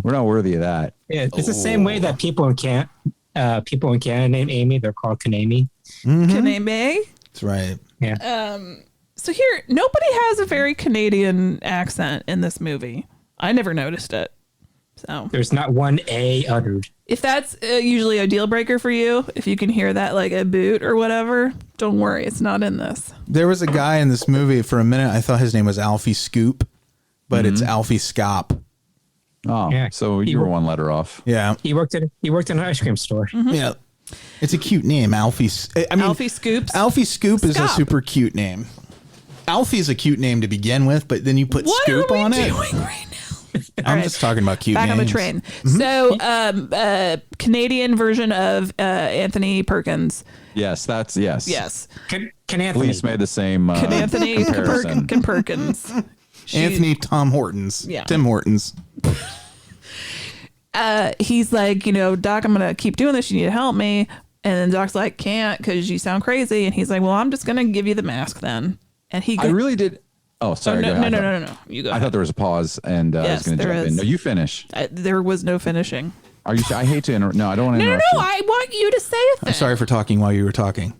we're not worthy of that. Yeah, it's the same way that people in Canada named Amy, they're called Kanami. Cannaday. That's right. Yeah. So here, nobody has a very Canadian accent in this movie. I never noticed it. So there's not one A uttered. If that's usually a deal breaker for you, if you can hear that like a boot or whatever, don't worry, it's not in this. There was a guy in this movie for a minute. I thought his name was Alfie Scoop, but it's Alfie Scop. Oh, yeah. So you were one letter off. Yeah. He worked in an ice cream store. Mm-hmm. Yeah. It's a cute name, Alfie. Alfie Scoops. Alfie Scoop is a super cute name. Alfie's a cute name to begin with, but then you put Scoop on it. What are we doing right now? I'm just talking about cute names. Back on the train. Mm-hmm. So, Canadian version of Anthony Perkins. Yes, Yes. Can Anthony? Police made the same Can Anthony Perkins. Anthony Tom Hortons. Yeah. Tim Hortons. He's like, Doc, I'm going to keep doing this. You need to help me. And then Doc's like, can't because you sound crazy. And he's like, well, I'm just going to give you the mask then. And I really did. Oh, sorry. No. You go ahead. I thought there was a pause and I was going to jump in. No, you finish. There was no finishing. Are you? I hate to interrupt. No, I don't want to interrupt. No. I want you to say a thing. I'm sorry for talking while you were talking.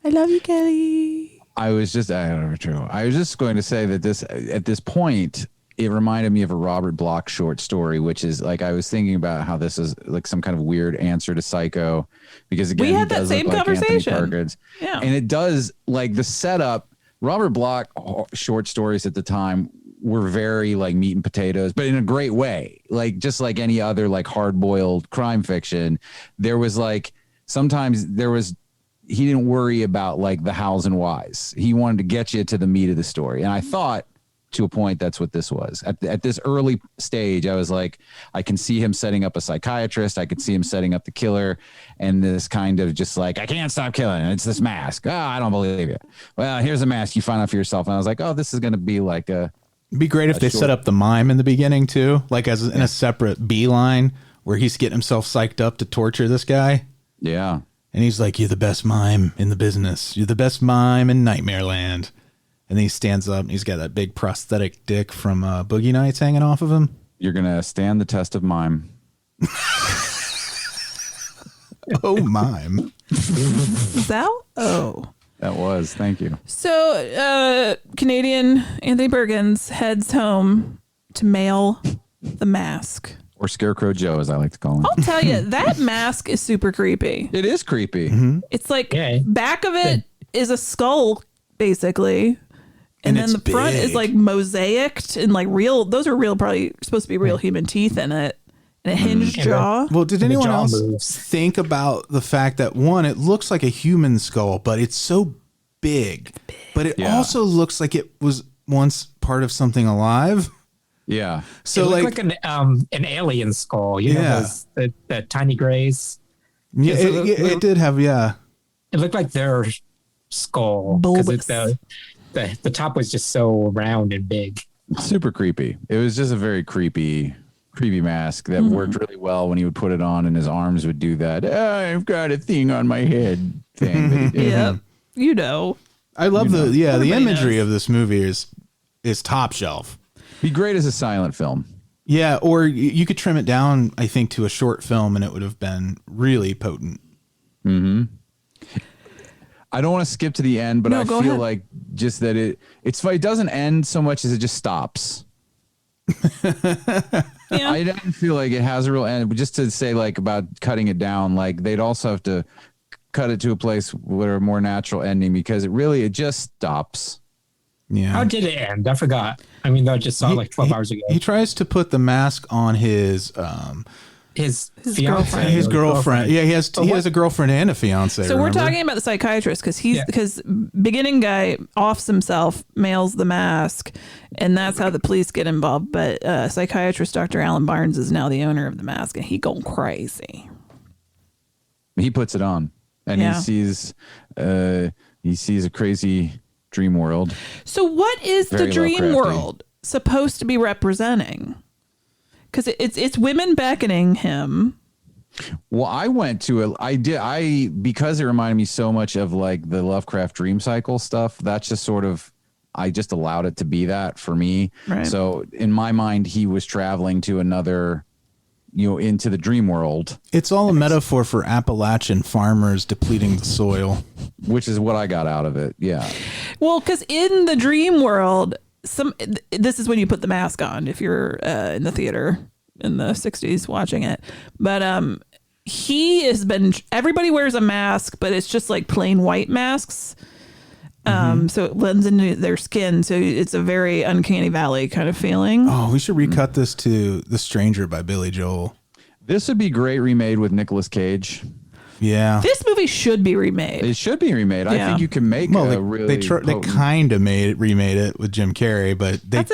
I love you, Kelley. I was just going to say that at this point, it reminded me of a Robert Bloch short story, which is like, I was thinking about how this is like some kind of weird answer to Psycho, because again, we had that same conversation. Yeah. And it does, like, the setup. Robert Bloch short stories at the time were very like meat and potatoes, but in a great way. Like, just like any other like hard-boiled crime fiction, there was like, sometimes he didn't worry about like the hows and whys. He wanted to get you to the meat of the story. And I thought, to a point, that's what this was. At this early stage, I was like, I can see him setting up a psychiatrist. I could see him setting up the killer, and this kind of just like, I can't stop killing. It's this mask. Oh, I don't believe you. Well, here's a mask. You find out for yourself. And I was like, oh, this is going to be like a... It'd be great if they set up the mime in the beginning too, like in a separate B line where he's getting himself psyched up to torture this guy. Yeah. And he's like, you're the best mime in the business. You're the best mime in Nightmare Land. And then he stands up and he's got that big prosthetic dick from Boogie Nights hanging off of him. You're going to stand the test of mime. Oh, mime. That was. Thank you. So, Canadian Anthony Perkins heads home to mail the mask. Or Scarecrow Joe, as I like to call him. I'll tell you, that mask is super creepy. It is creepy. Mm-hmm. It's like back of it is a skull, basically. And then the front is like mosaicked and like real. Those are real, probably supposed to be real human teeth in it. And a hinged jaw. Well, did anyone else think about the fact that, one, it looks like a human skull, but it's so big. But it also looks like it was once part of something alive. Yeah. So it looked like an alien skull. You know, the tiny grays. Yeah, it did have. Yeah. It looked like their skull because the top was just so round and big. Super creepy. It was just a very creepy mask that worked really well when he would put it on, and his arms would do that. I've got a thing on my head thing. That he did. Yeah, you know. I love the imagery of this movie is top shelf. Be great as a silent film. Yeah, or you could trim it down, I think, to a short film, and it would have been really potent. Mm-hmm. I don't want to skip to the end, but I feel like just that it doesn't end so much as it just stops. I didn't feel like it has a real end, but just to say like about cutting it down, like they'd also have to cut it to a place where a more natural ending, because it just stops. Yeah. How did it end? I forgot. I mean, I just saw like 12 hours ago. He tries to put the mask on his girlfriend. His girlfriend. Yeah, he has a girlfriend and a fiance. So we're talking about the psychiatrist because beginning guy offs himself, mails the mask, and that's how the police get involved. But psychiatrist Dr. Alan Barnes is now the owner of the mask, and he going crazy. He puts it on, and he sees a crazy dream world. So what is the dream world supposed to be representing? Because it's women beckoning him. Well, I went to because it reminded me so much of like the Lovecraft dream cycle stuff. That's just sort of, I just allowed it to be that for me. Right. So in my mind, he was traveling to another, into the dream world. It's all a metaphor for Appalachian farmers depleting the soil, which is what I got out of it. Yeah. Well, because in the dream world, this is when you put the mask on if you're in the theater in the 60s watching it, but everybody wears a mask, but it's just like plain white masks, So it blends into their skin. So it's a very uncanny valley kind of feeling. Oh, we should recut this to The Stranger by Billy Joel. This would be great remade with Nicolas Cage. Yeah. This movie should be remade. It should be remade. Yeah. I think you can make a really they kind of remade it with Jim Carrey, but that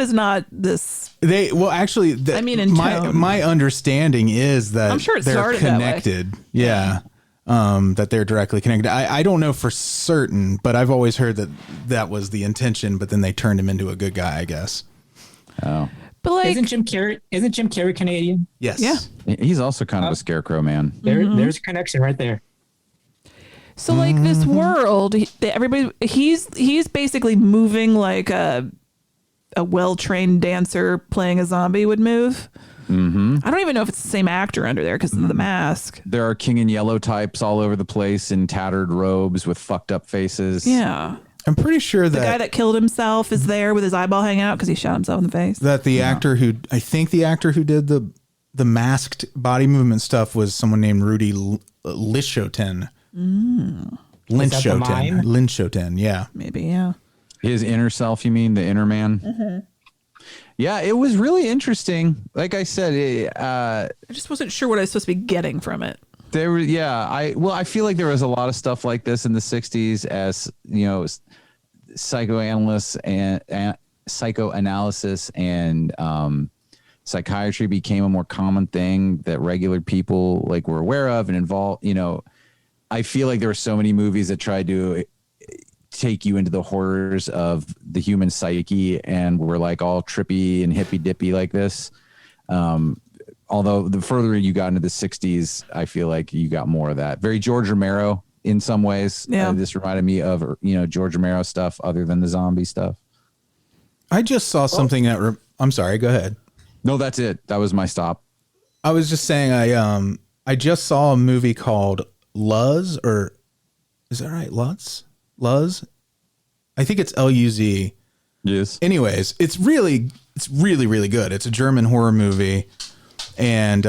is not this. Actually, in tone. my understanding is that I'm sure it they're started connected. That way. Yeah. That they're directly connected. I don't know for certain, but I've always heard that was the intention, but then they turned him into a good guy, I guess. Oh. But like, isn't Jim Carrey Canadian? Yes. Yeah. He's also kind of a scarecrow man. There's a connection right there. So like this world, he's basically moving like a well-trained dancer playing a zombie would move. Mm-hmm. I don't even know if it's the same actor under there because of the mask. There are King in Yellow types all over the place in tattered robes with fucked up faces. Yeah. I'm pretty sure that the guy that killed himself is there with his eyeball hanging out because he shot himself in the face. That the actor who did the masked body movement stuff was someone named Rudy Lishoten. Linshoten, yeah. Maybe, yeah. His inner self, you mean? The inner man? Mm-hmm. Yeah, it was really interesting. Like I said, I just wasn't sure what I was supposed to be getting from it. I feel like there was a lot of stuff like this in the 60s as, psychoanalysis and psychiatry became a more common thing that regular people like were aware of and involved. I feel like there were so many movies that tried to take you into the horrors of the human psyche and were like all trippy and hippy dippy like this. Although the further you got into the 60s, I feel like you got more of that. Very George Romero in some ways. Yeah. This reminded me of, George Romero stuff other than the zombie stuff. I just saw something I'm sorry, go ahead. No, that's it. That was my stop. I was just saying I just saw a movie called Luz, or is that right? Luz? I think it's Luz. Yes. Anyways, it's really, really good. It's a German horror movie. And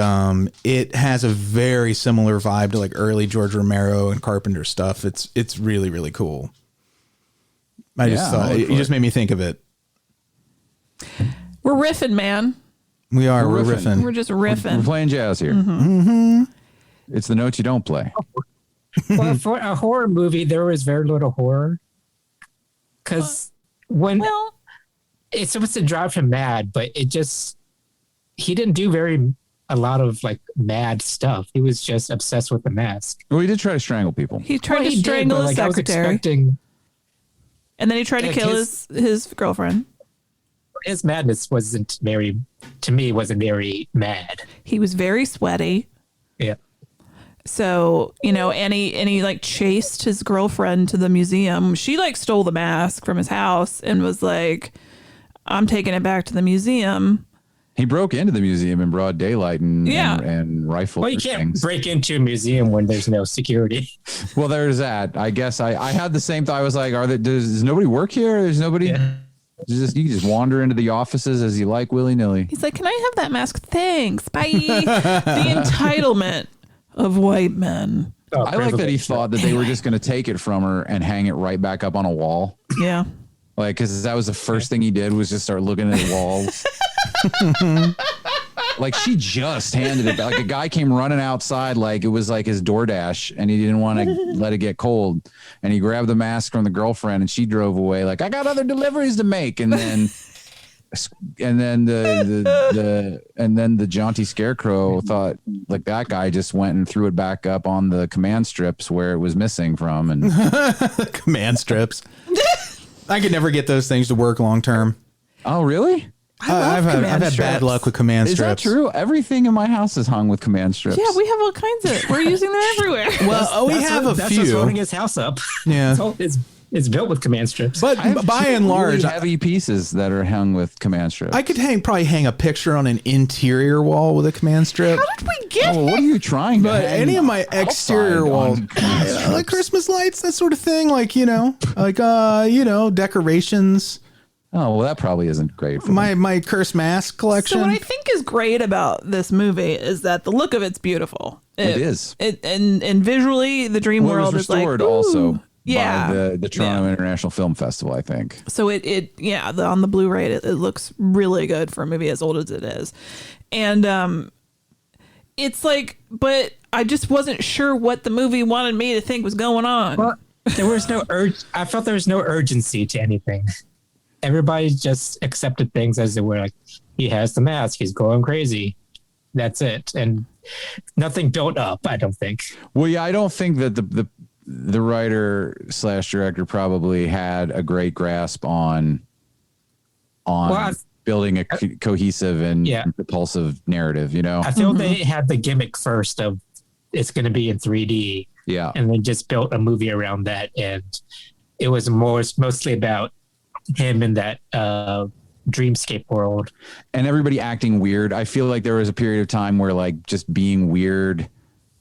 it has a very similar vibe to like early George Romero and Carpenter stuff. It's really, really cool. I just thought you just made me think of it. We're riffing, man. We are. We're riffing. We're just riffing. We're playing jazz here. Mm-hmm. It's the notes you don't play. Well, for a horror movie, there was very little horror. Because it's supposed to drive him mad, but he didn't do a lot of like mad stuff. He was just obsessed with the mask. Well, he did try to strangle people. He tried to strangle his secretary. And then he tried to kill his girlfriend. His madness wasn't very mad. He was very sweaty. Yeah. So, and he like chased his girlfriend to the museum. She like stole the mask from his house and was like, I'm taking it back to the museum. He broke into the museum in broad daylight and rifled. Well, you can't break into a museum when there's no security. Well, there's that. I guess I had the same thought. I was like, does nobody work here? There's nobody. Yeah. You can just wander into the offices as you like, willy nilly. He's like, can I have that mask? Thanks. Bye. The entitlement of white men. I like that he thought that they were just going to take it from her and hang it right back up on a wall. Yeah. Like, because that was the first thing he did was just start looking at the walls. Like, she just handed it back. Like, a guy came running outside like it was like his DoorDash, and he didn't want to let it get cold. And he grabbed the mask from the girlfriend, and she drove away like, I got other deliveries to make. And then the jaunty scarecrow thought like that guy just went and threw it back up on the command strips where it was missing from. And command strips. I could never get those things to work long term. Oh, really? I've had bad luck with command strips. Is that true? Everything in my house is hung with command strips. Yeah, we have all kinds of. We're using them everywhere. Well, we have a few. That's what's holding his house up. Yeah, it's built with command strips. But by and large, really heavy pieces that are hung with command strips. I could probably hang a picture on an interior wall with a command strip. How did we get? What are you trying to? But any of my exterior walls, like Christmas lights, that sort of thing, like decorations. Oh, well, that probably isn't great for my cursed mask collection. So what I think is great about this movie is that the look of it's beautiful. It is. And visually, the dream world is like, also. by the Toronto International Film Festival, I think. So on the Blu-ray, it looks really good for a movie as old as it is. And it's like, but I just wasn't sure what the movie wanted me to think was going on. Well, there was no I felt there was no urgency to anything. Everybody just accepted things as they were. Like, he has the mask, he's going crazy. That's it. And nothing built up, I don't think. Well, yeah, I don't think that the writer / director probably had a great grasp on building a cohesive and propulsive narrative, you know? I feel they had the gimmick first of it's going to be in 3D. Yeah. And then just built a movie around that. And it was mostly about him in that dreamscape world. And everybody acting weird. I feel like there was a period of time where like just being weird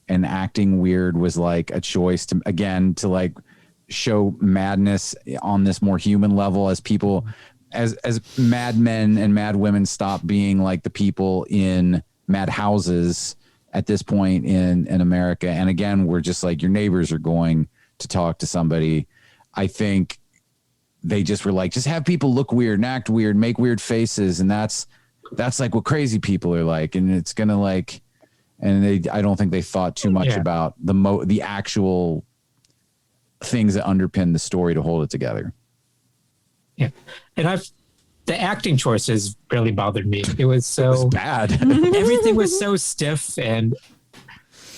and acting weird was like a choice to like show madness on this more human level as people, as mad men and mad women stop being like the people in mad houses at this point in America. And again, we're just like, your neighbors are going to talk to somebody. I think they just were like, just have people look weird and act weird, make weird faces. And that's like what crazy people are like. And it's going to like, and I don't think they thought too much about the actual things that underpin the story to hold it together. Yeah. And the acting choices really bothered me. It was bad. Everything was so stiff and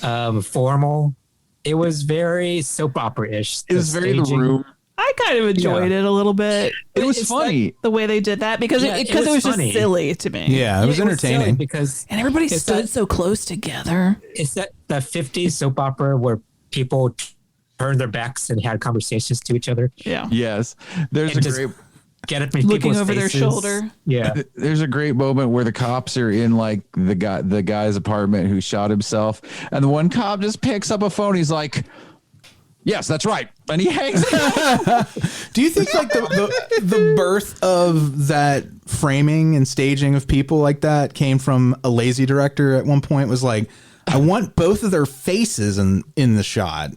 formal. It was very soap opera-ish. It was very The Room. I kind of enjoyed it a little bit. It was funny like the way they did that because it was just silly to me. Yeah, it was entertaining because and everybody stood so close together. It's that 50s soap opera where people turned their backs and had conversations to each other. Yeah. Yes. There's a great get up looking over faces. their shoulder. Yeah. There's a great moment where the cops are in like the guy's apartment who shot himself, and the one cop just picks up a phone. He's like, "Yes, that's right," and he hangs it. Do you think like the birth of that framing and staging of people like that came from a lazy director at one point? Was like, I want both of their faces in the shot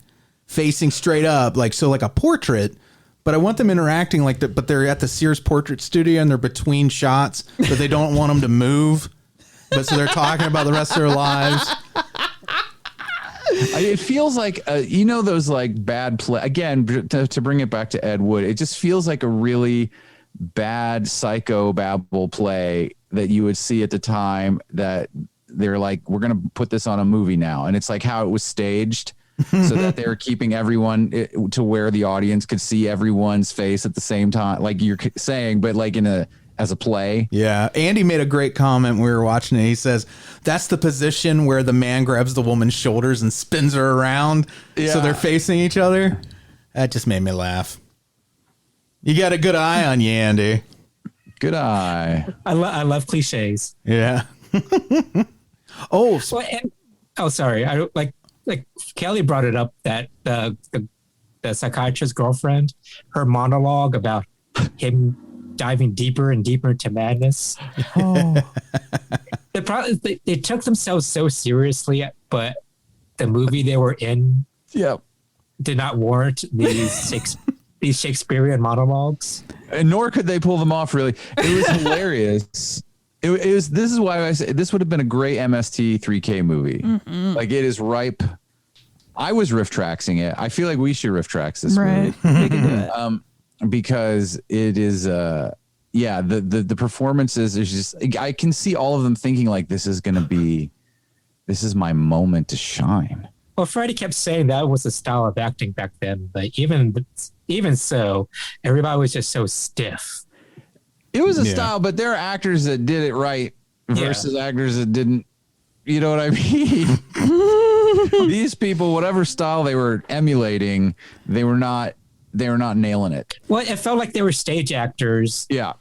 facing straight up, like a portrait. But I want them interacting like that. But they're at the Sears Portrait Studio and they're between shots, but they don't want them to move. But so they're talking about the rest of their lives. It feels like those like bad play again to bring it back to Ed Wood. It just feels like a really bad psychobabble play that you would see at the time that they're like, we're gonna put this on a movie now, and it's like how it was staged. So that they were keeping everyone to where the audience could see everyone's face at the same time, like you're saying, but like as a play. Yeah. Andy made a great comment when we were watching it. He says, that's the position where the man grabs the woman's shoulders and spins her around. Yeah. So they're facing each other. That just made me laugh. You got a good eye on you, Andy. Good eye. I love cliches. Yeah. Sorry. I don't like Kelley brought it up that the psychiatrist's girlfriend, her monologue about him diving deeper and deeper into madness. They took themselves so seriously, but the movie they were in did not warrant these Shakespearean monologues. And nor could they pull them off, really. It was hilarious. It was. This is why I say this would have been a great MST 3K movie. Mm-hmm. Like, it is ripe. I was riff traxing it. I feel like we should riff trax this movie. We can do it. Because it is the performances is just, I can see all of them thinking like, this is my moment to shine. Well, Freddy kept saying that was the style of acting back then, but even so, everybody was just so stiff. It was a style, but there are actors that did it right versus actors that didn't. You know what I mean? These people, whatever style they were emulating, they were not nailing it. Well, it felt like they were stage actors. Yeah.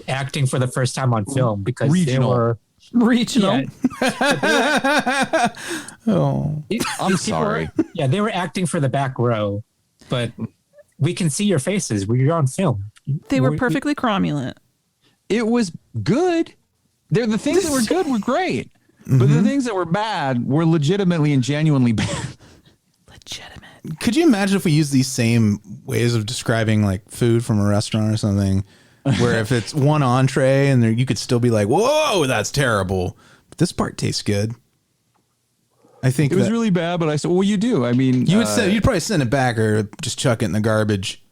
Acting for the first time on film because they were regional. Yeah. I'm sorry. They were acting for the back row, but we can see your faces when you're on film. They were perfectly cromulent. It was good. The things that were good were great. But the things that were bad were legitimately and genuinely bad. Legitimate. Could you imagine if we use these same ways of describing like food from a restaurant or something, where if it's one entree and there, you could still be like, whoa, that's terrible, but this part tastes good. I think it was really bad, but I said, well, you do. I mean, you'd probably send it back or just chuck it in the garbage.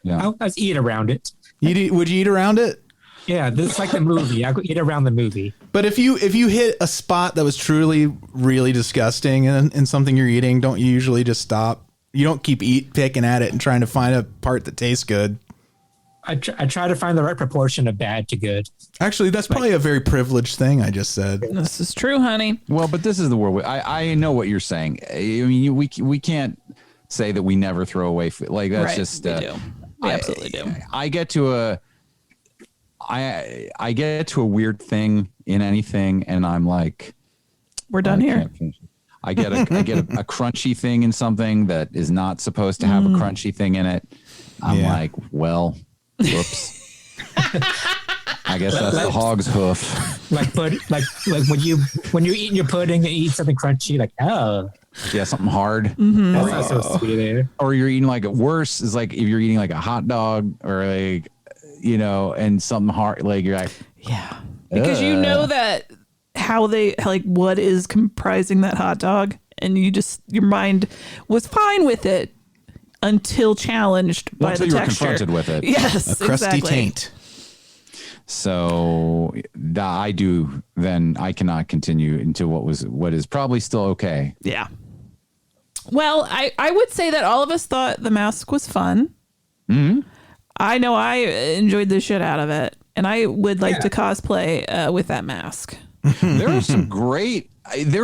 Yeah, I'll eat around it. Would you eat around it? Yeah, this is like the movie. I could eat around the movie. But if you hit a spot that was truly really disgusting in something you're eating, don't you usually just stop? You don't keep picking at it and trying to find a part that tastes good. I try to find the right proportion of bad to good. Actually, that's probably a very privileged thing I just said. This is true, honey. Well, but this is the world. I know what you're saying. I mean, we can't say that we never throw away food. Like that's just. We do. We absolutely do. I get to a weird thing in anything, and I'm like, we're done here. I get a crunchy thing in something that is not supposed to have a crunchy thing in it. I'm like, well, whoops. I guess that's the hog's hoof. Like when you're eating your pudding and you eat something crunchy, like yeah, something hard. Mm-hmm. That's not so sweet there. Or you're eating like worse is like if you're eating like a hot dog or like and something hard, like you're like because you know that how they like what is comprising that hot dog, and your mind was fine with it until challenged by the texture. You were confronted with it. Yes, a crusty taint. So I cannot continue into what is probably still okay. Yeah. Well, I would say that all of us thought the mask was fun. Mm-hmm. I know I enjoyed the shit out of it, and I would like to cosplay with that mask. There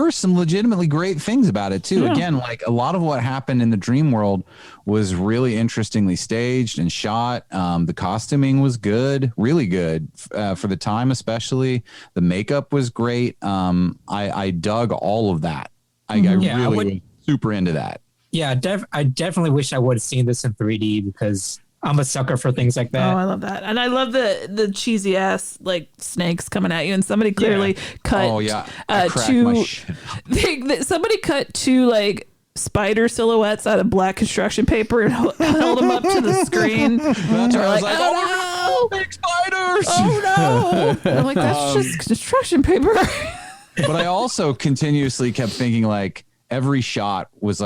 were some legitimately great things about it too. Yeah. Again, like a lot of what happened in the dream world was really interestingly staged and shot. The costuming was good, really good for the time, especially the makeup was great. I dug all of that. I really was super into that. Yeah, I definitely wish I would have seen this in 3D because I'm a sucker for things like that. Oh, I love that. And I love the cheesy ass like snakes coming at you, and somebody clearly cut somebody cut two like spider silhouettes out of black construction paper and held them up to the screen. That's right. I was like, oh no, big spiders. Oh no. I'm like, that's just construction paper. But I also continuously kept thinking like every shot would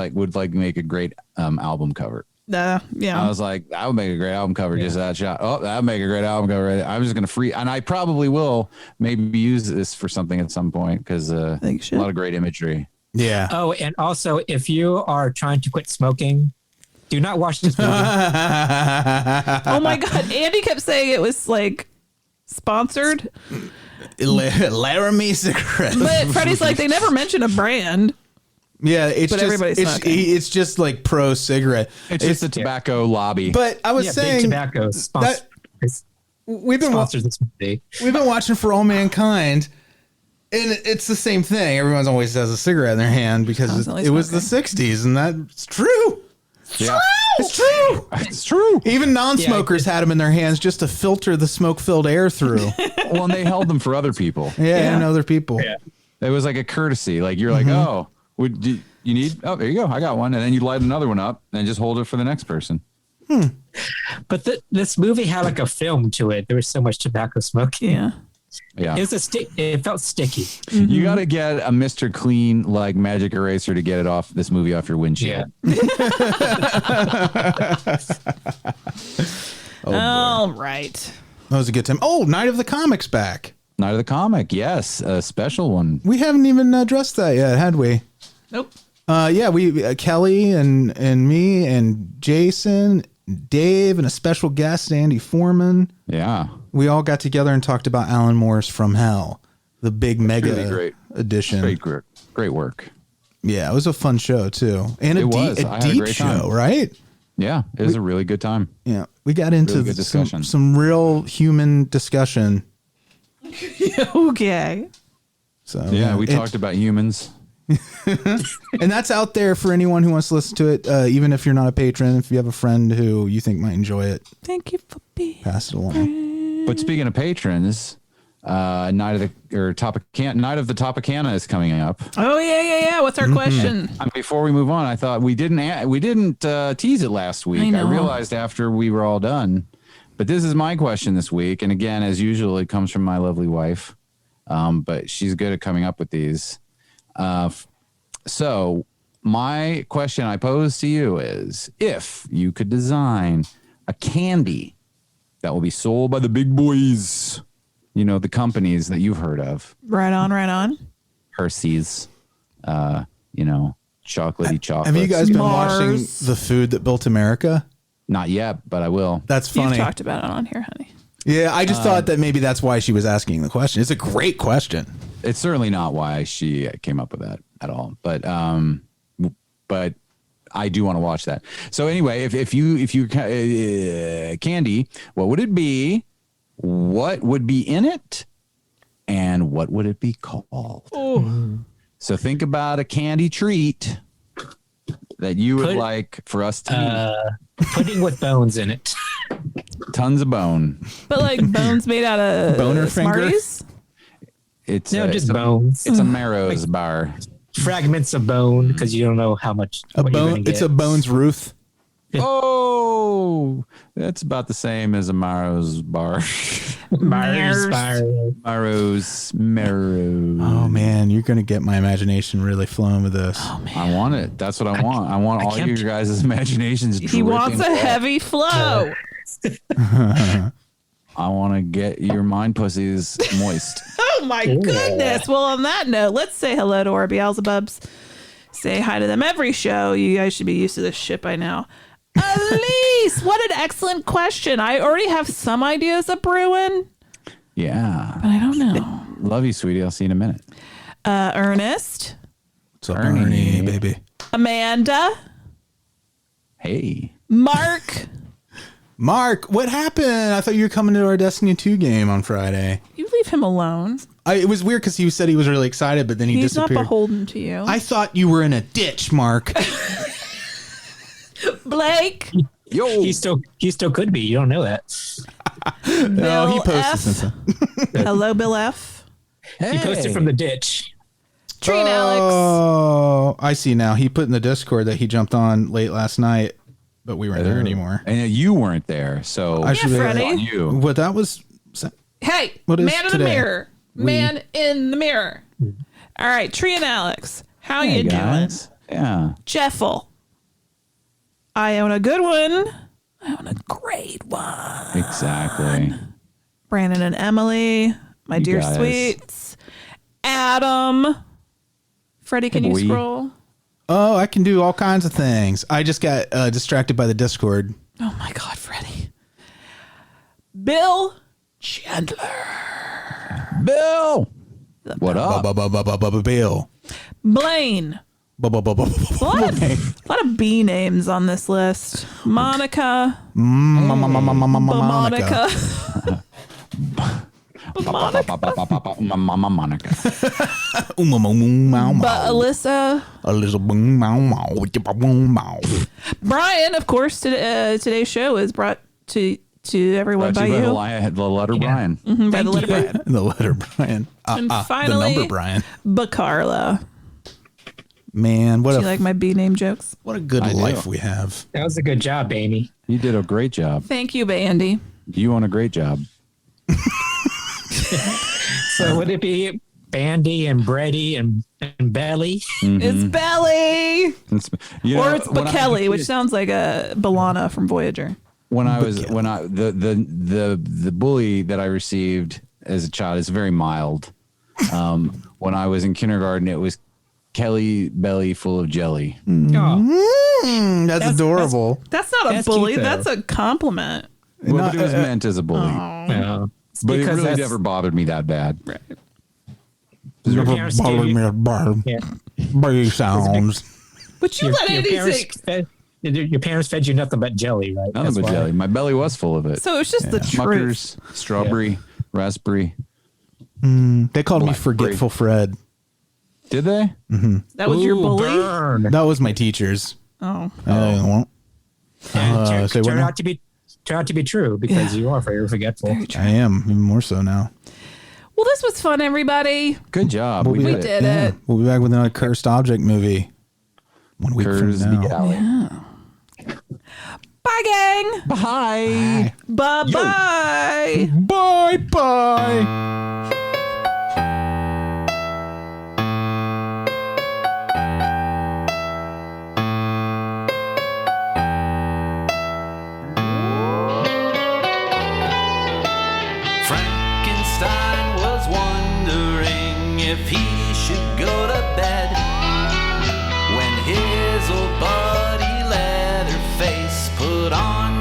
make a great album cover. Yeah. I was like, that would make a great album cover. Just that shot. Oh, that would make a great album cover. I'm just going to and I probably will maybe use this for something at some point because a lot of great imagery. Yeah. Oh, and also if you are trying to quit smoking, do not watch this movie. Oh my God. Andy kept saying it was like sponsored. Laramie cigarettes. But Freddy's like, they never mention a brand. Yeah, it's just like pro cigarette. It's just a tobacco lobby. But I was saying, big tobacco we've been watching For All Mankind, and it's the same thing. Everyone always has a cigarette in their hand because it was the 60s, and that's true. Yeah. It's true. It's true. Even non-smokers had them in their hands just to filter the smoke-filled air through. Well, and they held them for other people. And other people. Yeah. It was like a courtesy. Like you're like, oh. You need? Oh, there you go. I got one. And then you light another one up and just hold it for the next person. But this movie had like a film to it. There was so much tobacco smoking. Yeah. It felt sticky. Mm-hmm. You got to get a Mr. Clean like magic eraser to get this movie off your windshield. All right. That was a good time. Oh, Night of the Comic's back. Night of the Comic. Yes. A special one. We haven't even addressed that yet, had we? Nope. We Kelley and me and Jason, Dave, and a special guest, Andy Foreman. Yeah. We all got together and talked about Alan Moore's From Hell, the big mega really edition. Great work. Yeah, it was a fun show too, and a deep show, right? Yeah, it was a really good time. Yeah, we got into some real human discussion. Okay. So we talked about humans. And that's out there for anyone who wants to listen to it, even if you're not a patron. If you have a friend who you think might enjoy it, thank you for being pass it along. But speaking of patrons, Night of the Topicana is coming up. Oh yeah. What's our question? Before we move on, I thought we didn't tease it last week. I realized after we were all done. But this is my question this week, and again, as usual, it comes from my lovely wife. But she's good at coming up with these. So my question I pose to you is, if you could design a candy that will be sold by the big boys, the companies that you've heard of. Right on. Hershey's, chocolatey chocolate. Have you guys been watching The Food That Built America? Not yet, but I will. That's funny. You've talked about it on here, honey. Yeah, I just thought that maybe that's why she was asking the question. It's a great question. It's certainly not why she came up with that at all. But I do want to watch that. So anyway, if you candy, what would it be? What would be in it? And what would it be called? Oh. So think about a candy treat that you would like for us to eat. Pudding with bones in it. Tons of bone. But like bones made out of boner Smarties? It's just bones. It's a Marrow's bar. Fragments of bone, because you don't know how much. It's a Bones Ruth. Oh, that's about the same as a Marrow's bar. Marrow's. Oh man, you're gonna get my imagination really flowing with this. Oh man, I want it. That's what I want. I want all your guys' imaginations. He wants a heavy flow. I want to get your mind pussies moist. Oh my goodness. Well, on that note, let's say hello to our Beelzebubs. Say hi to them every show. You guys should be used to this shit by now. Alise, what an excellent question. I already have some ideas of brewing. Yeah. But I don't know. Love you, sweetie. I'll see you in a minute. Ernest. What's up, Ernie, baby? Amanda. Hey. Mark, what happened? I thought you were coming to our Destiny 2 game on Friday. You leave him alone. It was weird because he said he was really excited, but then he disappeared. He's not beholden to you. I thought you were in a ditch, Mark. Blake. Yo. He still could be. You don't know that. No, he posted something. Hello, Bill F. Hey. He posted from the ditch. Tree and Alex. Oh, I see now. He put in the Discord that he jumped on late last night, but we weren't there anymore. And you weren't there, so I should Freddie. on you. What that was? Hey, what man in today? the mirror. Man in the mirror. All right, Tree and Alex, how you guys. doing? Yeah. Jeffel. Iona Goodwin. Iona Great One. Exactly. Branan and Emily. My You dear guys. sweets. Adam. Freddie, can you scroll? Oh, I can do all kinds of things. I just got distracted by the Discord. Oh my God, Freddie. Bill Chandler. Bill. What up? Bill. Blayne. A lot of B names on this list. Monica. Monica. Monica. But Alyssa. Brian, of course, today's show is brought to everyone by you. The letter Brian. Mm-hmm, by the letter Brian. The letter Brian. And finally, the number Brian. Carla. Man, Do you like my B name jokes? What a good life we have. That was a good job, Amy. You did a great job. Thank you, Bandy. You on a great job. So would it be Bandy and Brady and Belly? Mm-hmm. It's Belly. Or it's Kelley, which was, sounds like a B'Elanna from Voyager. The bully that I received as a child is very mild. When I was in kindergarten, it was Kelley belly full of jelly. That's adorable. That's not a bully. Cute, that's a compliment. Well, but it was meant as a bully. Yeah. But it really never bothered me that bad. Right. Your parents gave you- sounds. But you let anything. Your parents fed you nothing but jelly, right? Nothing but jelly. My belly was full of it. So it was just the truth. Smuckers, strawberry, raspberry. They called me Forgetful Fred. Did they? Mm-hmm. That was your bully? Burn. That was my teacher's. Oh. Turned out to be true because you are very forgetful. I am, even more so now. Well, this was fun, everybody. Good job. We did it. We'll be back with another cursed object movie. 1 week from now. Yeah. Bye, gang. Bye. Bye-bye. Bye-bye. Frankenstein was wondering if he should go to bed when his old buddy Leatherface put on